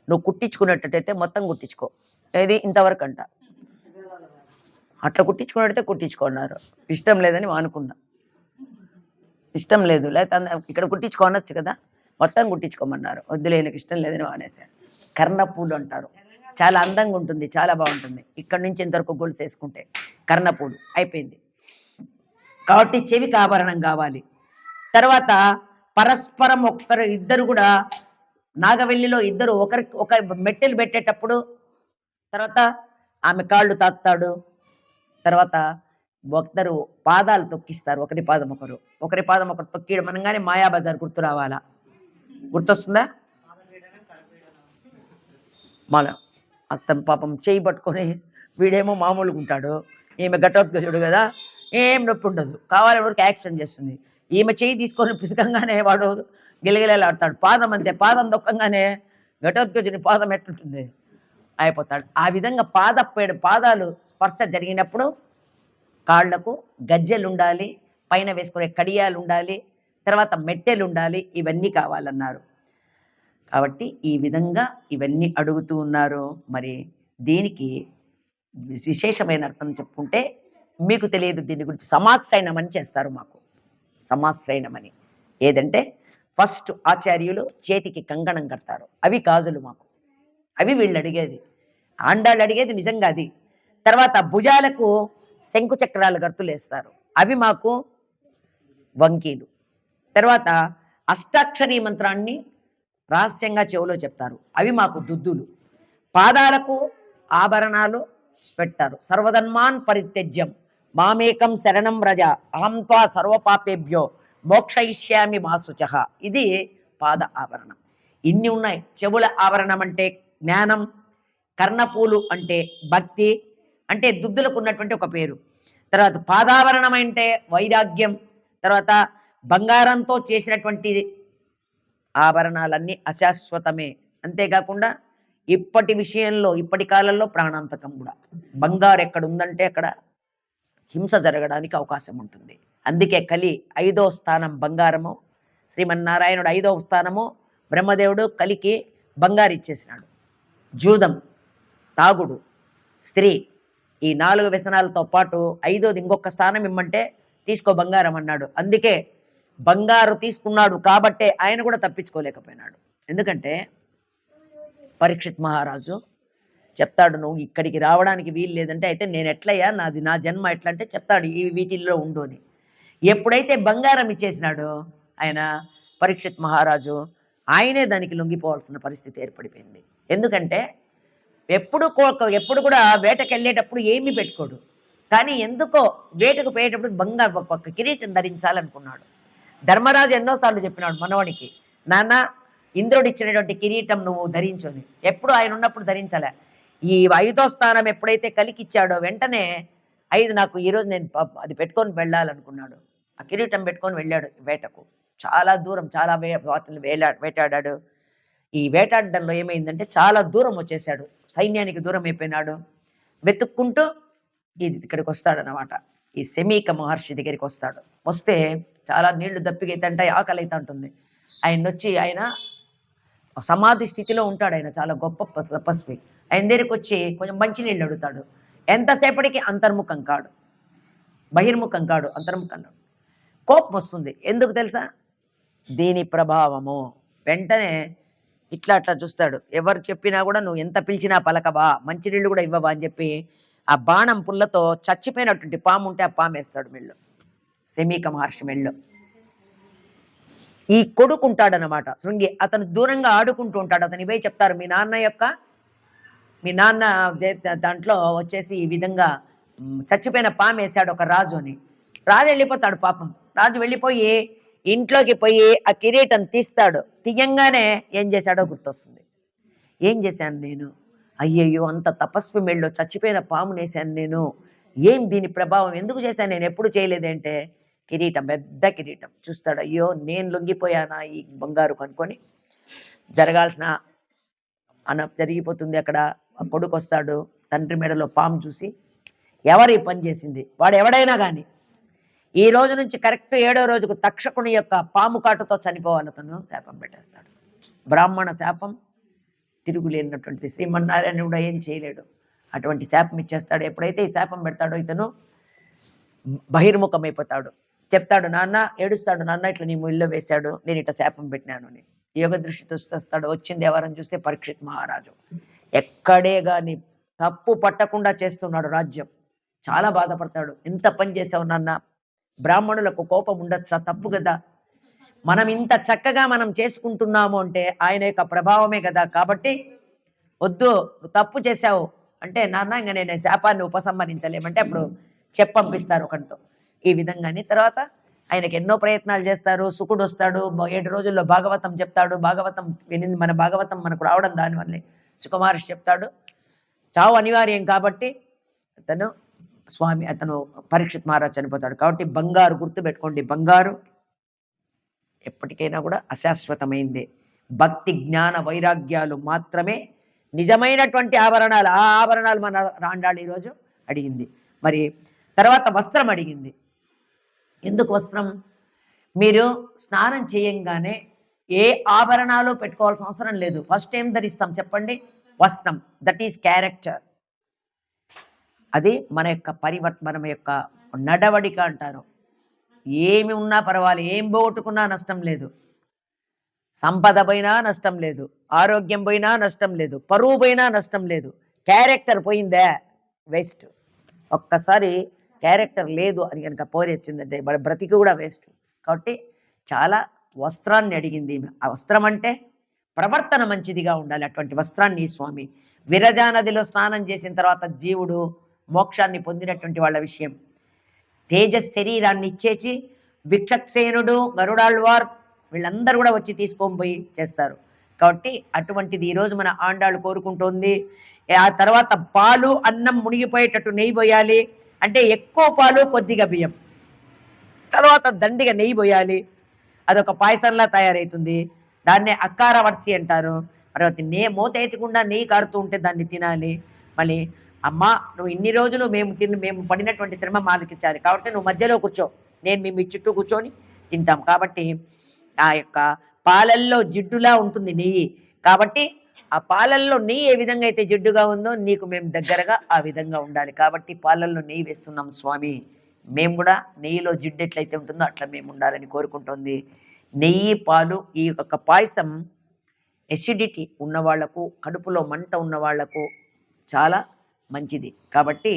నువ్వు కుట్టించుకునేటట్టయితే మొత్తం కుట్టించుకో, ఏది ఇంతవరకు అంట. అట్లా కుట్టించుకున్నట్టయితే కుట్టించుకున్నారు. ఇష్టం లేదని అనుకున్నా, ఇష్టం లేదు, లేకపోతే ఇక్కడ కుట్టించుకోనొచ్చు కదా, మొత్తం కుట్టించుకోమన్నారు. వద్దులే నాకు ఇష్టం లేదని మానేశాను. కర్ణపూలు అంటారు, చాలా అందంగా ఉంటుంది, చాలా బాగుంటుంది. ఇక్కడ నుంచి ఇంతవరకు గొలుసు వేసుకుంటే కర్ణపూలు అయిపోయింది. కాబట్టి చెవికి ఆభరణం కావాలి. తర్వాత పరస్పరం ఇద్దరు కూడా నాగవెల్లిలో ఇద్దరు ఒక మెట్టెలు పెట్టేటప్పుడు తర్వాత ఆమె కాళ్ళు తాకుతాడు, తర్వాత ఒకరు పాదాలు తొక్కిస్తారు, ఒకరి పాదం ఒకరు తొక్కియడం అనగానే మాయాబజార్ గుర్తు రావాలా? గుర్తొస్తుందా? మళ్ళా అస్తం పాపం చేయి పట్టుకొని వీడేమో మామూలుగా ఉంటాడు, ఈమె ఘటోత్కచుడు కదా, ఏం నొప్పి ఉండదు, కావాలని వరకు యాక్షన్ చేస్తుంది. ఈమె చేయి తీసుకొని పిసకంగానే వాడు గిలగిలలాడతాడు. పాదం అంతే, పాదం దొక్కంగానే ఘటోత్కచుని పాదం ఎట్లుంటుంది, అయిపోతాడు. ఆ విధంగా పాదాలు స్పర్శ జరిగినప్పుడు కాళ్లకు గజ్జెలు ఉండాలి, పైన వేసుకునే కడియాలు ఉండాలి, తర్వాత మెట్టెలు ఉండాలి, ఇవన్నీ కావాలన్నారు. కాబట్టి ఈ విధంగా ఇవన్నీ అడుగుతూ ఉన్నారు. మరి దీనికి విశేషమైన అర్థం చెప్పుకుంటే మీకు తెలియదు, దీని గురించి సమాశ్రయణమని చేస్తారు మాకు. సమాశ్రయణమని ఏదంటే ఫస్ట్ ఆచార్యులు చేతికి కంకణం కడతారు, అవి గాజులు మాకు, అవి వీళ్ళు అడిగేది, ఆండాళ్ళు అడిగేది నిజంగా అది. తర్వాత భుజాలకు శంకు చక్రాలు గర్తులు వేస్తారు, అవి మాకు వంకీలు. తర్వాత అష్టాక్షరీ మంత్రాన్ని రహస్యంగా చెవులో చెప్తారు, అవి మాకు దుద్దులు. పాదాలకు ఆభరణాలు పెట్టారు. సర్వధన్మాన్ పరిత్యజ్యం మామేకం శరణం రజ అహం త్వా సర్వపాపేభ్యో మోక్షయిష్యామి మా శుచః, ఇది పాద ఆభరణం. ఇన్ని ఉన్నాయి. చెవుల ఆభరణం అంటే జ్ఞానం, కర్ణపూలు అంటే భక్తి, అంటే దుద్దులకు ఉన్నటువంటి ఒక పేరు. తర్వాత పాదాభరణం అంటే వైరాగ్యం. తర్వాత బంగారంతో చేసినటువంటి ఆభరణాలన్నీ అశాశ్వతమే, అంతేకాకుండా ఇప్పటి విషయంలో ఇప్పటి కాలంలో ప్రాణాంతకం కూడా. బంగారు ఎక్కడ ఉందంటే అక్కడ హింస జరగడానికి అవకాశం ఉంటుంది. అందుకే కలి 5వ స్థానం బంగారము, శ్రీమన్నారాయణుడు 5వ స్థానము, బ్రహ్మదేవుడు కలికి బంగారు ఇచ్చేసినాడు. జూదం, తాగుడు, స్త్రీ, ఈ 4 వ్యసనాలతో పాటు 5వది ఇంకొక స్థానం ఇమ్మంటే తీసుకో బంగారం అన్నాడు. అందుకే బంగారు తీసుకున్నాడు కాబట్టే ఆయన కూడా తప్పించుకోలేకపోయినాడు. ఎందుకంటే పరీక్షిత్ మహారాజు చెప్తాడు, నువ్వు ఇక్కడికి రావడానికి వీలు లేదంటే, అయితే నేను ఎట్లయ్యా, నా జన్మ ఎట్లా అంటే చెప్తాడు, ఈ వీటిల్లో ఉండు అని. ఎప్పుడైతే బంగారం ఇచ్చేసినాడో ఆయన పరీక్షిత్ మహారాజు, ఆయనే దానికి లొంగిపోవాల్సిన పరిస్థితి ఏర్పడిపోయింది. ఎందుకంటే ఎప్పుడు కూడా వేటకి వెళ్ళేటప్పుడు ఏమీ పెట్టుకోడు, కానీ ఎందుకో వేటకు పోయేటప్పుడు బంగారు ఒక కిరీటం ధరించాలనుకున్నాడు. ధర్మరాజు ఎన్నోసార్లు చెప్పినాడు మనవడికి, నాన్న ఇంద్రుడు ఇచ్చినటువంటి కిరీటం నువ్వు ధరించని. ఎప్పుడు ఆయన ఉన్నప్పుడు ధరించలే. ఈ 5వ స్థానం ఎప్పుడైతే కలికిచ్చాడో వెంటనే నాకు ఈరోజు నేను అది పెట్టుకొని వెళ్ళాలనుకున్నాడు. ఆ కిరీటం పెట్టుకొని వెళ్ళాడు వేటకు. చాలా దూరం, చాలా వాటిని వేటాడాడు. ఈ వేటాడడంలో ఏమైందంటే చాలా దూరం వచ్చేసాడు, సైన్యానికి దూరం అయిపోయినాడు. వెతుక్కుంటూ ఇక్కడికి వస్తాడనమాట. ఈ శమీక మహర్షి దగ్గరికి వస్తాడు. వస్తే చాలా నీళ్లు దప్పిగైతే ఆకలి అయితే ఉంటుంది. ఆయన సమాధి స్థితిలో ఉంటాడు. ఆయన చాలా గొప్ప తపస్వి. ఆయన దగ్గరికి వచ్చి కొంచెం మంచినీళ్ళు అడుగుతాడు. ఎంతసేపటికి అంతర్ముఖం కాడు, బహిర్ముఖం కాడు, అంతర్ముఖం. కోపం వస్తుంది. ఎందుకు తెలుసా? దీని ప్రభావము. వెంటనే ఇట్లా చూస్తాడు. ఎవరు చెప్పినా కూడా నువ్వు ఎంత పిలిచినా పలకవా, మంచినీళ్ళు కూడా ఇవ్వవా అని చెప్పి ఆ బాణం పుల్లతో చచ్చిపోయినటువంటి పాము ఉంటే ఆ పాము వేస్తాడు మెళ్ళు, శమీక మహర్షి మెళ్ళు. ఈ కొడుకుంటాడనమాట శృంగి, అతను దూరంగా ఆడుకుంటూ ఉంటాడు. అతని పోయి చెప్తారు, మీ నాన్న దాంట్లో వచ్చేసి ఈ విధంగా చచ్చిపోయిన పాము వేశాడు ఒక రాజు అని. రాజు వెళ్ళిపోతాడు. పాపం రాజు వెళ్ళిపోయి ఇంట్లోకి పోయి ఆ కిరీటం తీస్తాడు. తీయంగానే ఏం చేశాడో గుర్తొస్తుంది. ఏం చేశాను నేను? అయ్యయ్యో! అంత తపస్వి మెడలో చచ్చిపోయిన పామునేశాను నేను. ఏం దీని ప్రభావం ఎందుకు చేశాను నేనెప్పుడు చేయలేదంటే, కిరీటం, పెద్ద కిరీటం. చూస్తాడు. అయ్యో! నేను లొంగిపోయానా ఈ బంగారు కనుక్కొని, జరగాల్సిన జరిగిపోతుంది అక్కడ. ఆ కొడుకొస్తాడు. తండ్రి మెడలో పాము చూసి, ఎవరు ఈ పని చేసింది? వాడెవడైనా గాని, ఈ రోజు నుంచి కరెక్ట్ 7వ రోజుకు తక్షకుని యొక్క పాము కాటుతో చనిపోవాలతను శాపం పెట్టేస్తాడు. బ్రాహ్మణ శాపం తిరుగులేనటువంటిది. శ్రీమన్నారాయణుడు ఏం చేయలేడు. అటువంటి శాపం ఇచ్చేస్తాడు. ఎప్పుడైతే ఈ శాపం పెడతాడో ఇతను బహిర్ముఖమైపోతాడు. చెప్తాడు, నాన్న ఏడుస్తాడు, నాన్న ఇట్లా నీ ముళ్ళో వేశాడు, నేను ఇట్లా శాపం పెట్టినాను అని. యోగ దృష్టితో వస్తాడు. వచ్చింది ఎవరని చూస్తే పరీక్షిత్ మహారాజు. ఎక్కడే గాని తప్పు పట్టకుండా చేస్తున్నాడు రాజ్యం. చాలా బాధపడతాడు. ఎంత పని చేసావు నాన్న, బ్రాహ్మణులకు కోపం ఉండొచ్చా? తప్పు కదా. మనం ఇంత చక్కగా మనం చేసుకుంటున్నాము అంటే ఆయన యొక్క ప్రభావమే కదా. కాబట్టి వద్దు, నువ్వు తప్పు చేశావు అంటే, నాన్న ఇంకా నేను శాపాన్ని ఉపసంహరించలేమంటే అప్పుడు చెప్పంపిస్తారు ఒకటితో. ఈ విధంగానే తర్వాత ఆయనకి ఎన్నో ప్రయత్నాలు చేస్తారు. సుకుడు వస్తాడు. 7 రోజుల్లో భాగవతం చెప్తాడు. భాగవతం వినింది, మన భాగవతం మనకు రావడం దానివల్లే. సుకుమారుష్ చెప్తాడు, చావు అనివార్యం కాబట్టి అతను పరీక్షిత్ మహారాజ్ చనిపోతాడు. కాబట్టి బంగారు గుర్తు పెట్టుకోండి. బంగారు ఎప్పటికైనా కూడా అశాశ్వతమైందే. భక్తి జ్ఞాన వైరాగ్యాలు మాత్రమే నిజమైనటువంటి ఆభరణాలు. ఆ ఆభరణాలు మన రాండాళ్ళు ఈరోజు అడిగింది. మరి తర్వాత వస్త్రం అడిగింది. ఎందుకు వస్త్రం? మీరు స్నానం చేయంగానే ఏ ఆభరణాలు పెట్టుకోవాల్సిన అవసరం లేదు. ఫస్ట్ ఏం ధరిస్తాం చెప్పండి? వస్త్రం. That is character. అది మన యొక్క మన యొక్క నడవడిక అంటారు. ఏమి ఉన్నా పర్వాలేదు, ఏం పోగొట్టుకున్నా నష్టం లేదు. సంపద పోయినా నష్టం లేదు, ఆరోగ్యం పోయినా నష్టం లేదు, పరువు పోయినా నష్టం లేదు. క్యారెక్టర్ పోయిందే వేస్ట్. ఒక్కసారి క్యారెక్టర్ లేదు అని కనుక పోరేచ్చిందంటే బ్రతికి కూడా వేస్ట్. కాబట్టి చాలా వస్త్రాన్ని అడిగింది. ఆ వస్త్రం అంటే ప్రవర్తన మంచిదిగా ఉండాలి. అటువంటి వస్త్రాన్ని స్వామి విరజా నదిలో స్నానం చేసిన తర్వాత జీవుడు మోక్షాన్ని పొందినటువంటి వాళ్ళ విషయం. తేజస్ శరీరాన్ని ఇచ్చేసి విక్షక్సేనుడు, గరుడాళ్వార్ వీళ్ళందరూ కూడా వచ్చి తీసుకొని పోయి చేస్తారు. కాబట్టి అటువంటిది ఈరోజు మన ఆండాళ్ళు కోరుకుంటోంది. ఆ తర్వాత పాలు అన్నం మునిగిపోయేటట్టు నెయ్యి పోయాలి. అంటే ఎక్కువ పాలు కొద్దిగా బియ్యం, తర్వాత దండిగా నెయ్యి పోయాలి. అదొక పాయసంలా తయారవుతుంది. దాన్నే అక్కార వర్సి అంటారు. తర్వాత మూత ఎత్తకుండా నెయ్యి కారుతూ ఉంటే దాన్ని తినాలి. మళ్ళీ అమ్మ నువ్వు ఇన్ని రోజులు మేము పడినటువంటి శ్రమ మాలకించాలి, కాబట్టి నువ్వు మధ్యలో కూర్చో, మేము మీ చుట్టూ కూర్చొని తింటాం. కాబట్టి ఆ యొక్క పాలల్లో జిడ్డులా ఉంటుంది నెయ్యి. కాబట్టి ఆ పాలల్లో నెయ్యి ఏ విధంగా అయితే జిడ్డుగా ఉందో నీకు మేము దగ్గరగా ఆ విధంగా ఉండాలి. కాబట్టి పాలల్లో నెయ్యి వేస్తున్నాం స్వామి. మేము కూడా నెయ్యిలో జిడ్డు ఎట్లయితే ఉంటుందో అట్లా మేము ఉండాలని కోరుకుంటుంది. నెయ్యి, పాలు, ఈ యొక్క పాయసం ఎసిడిటీ ఉన్నవాళ్లకు, కడుపులో మంట ఉన్న వాళ్లకు చాలా మంచిది. కాబట్టి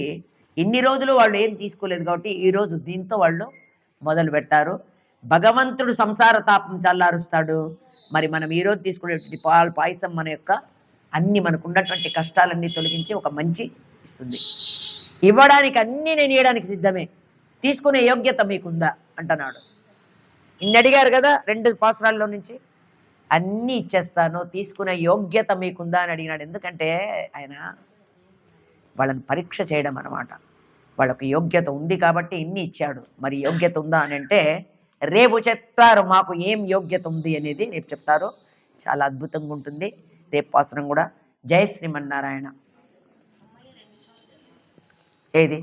ఇన్ని రోజులు వాళ్ళు ఏం తీసుకోలేదు కాబట్టి ఈరోజు దీంతో వాళ్ళు మొదలు పెడతారు. భగవంతుడు సంసార తాపం చల్లారుస్తాడు. మరి మనం ఈరోజు తీసుకునేటువంటి పాయసం మన యొక్క అన్ని మనకు ఉన్నటువంటి కష్టాలన్నీ తొలగించి ఒక మంచి ఇస్తుంది. ఇవ్వడానికి అన్నీ నేను ఇవ్వడానికి సిద్ధమే, తీసుకునే యోగ్యత మీకుందా అంటున్నాడు. ఇన్ని అడిగారు కదా 2 పాసరాల్లో నుంచి, అన్నీ ఇచ్చేస్తాను, తీసుకునే యోగ్యత మీకుందా అని అడిగినాడు. ఎందుకంటే ఆయన వాళ్ళని పరీక్ష చేయడం అన్నమాట. వాళ్ళకు యోగ్యత ఉంది కాబట్టి ఇన్ని ఇచ్చాడు. మరి యోగ్యత ఉందా అని అంటే రేపు చెప్తారు మాకు ఏం యోగ్యత ఉంది అనేది. రేపు చెప్తారు. చాలా అద్భుతంగా ఉంటుంది రేపు పాసరం కూడా. జై శ్రీమన్నారాయణ. ఏది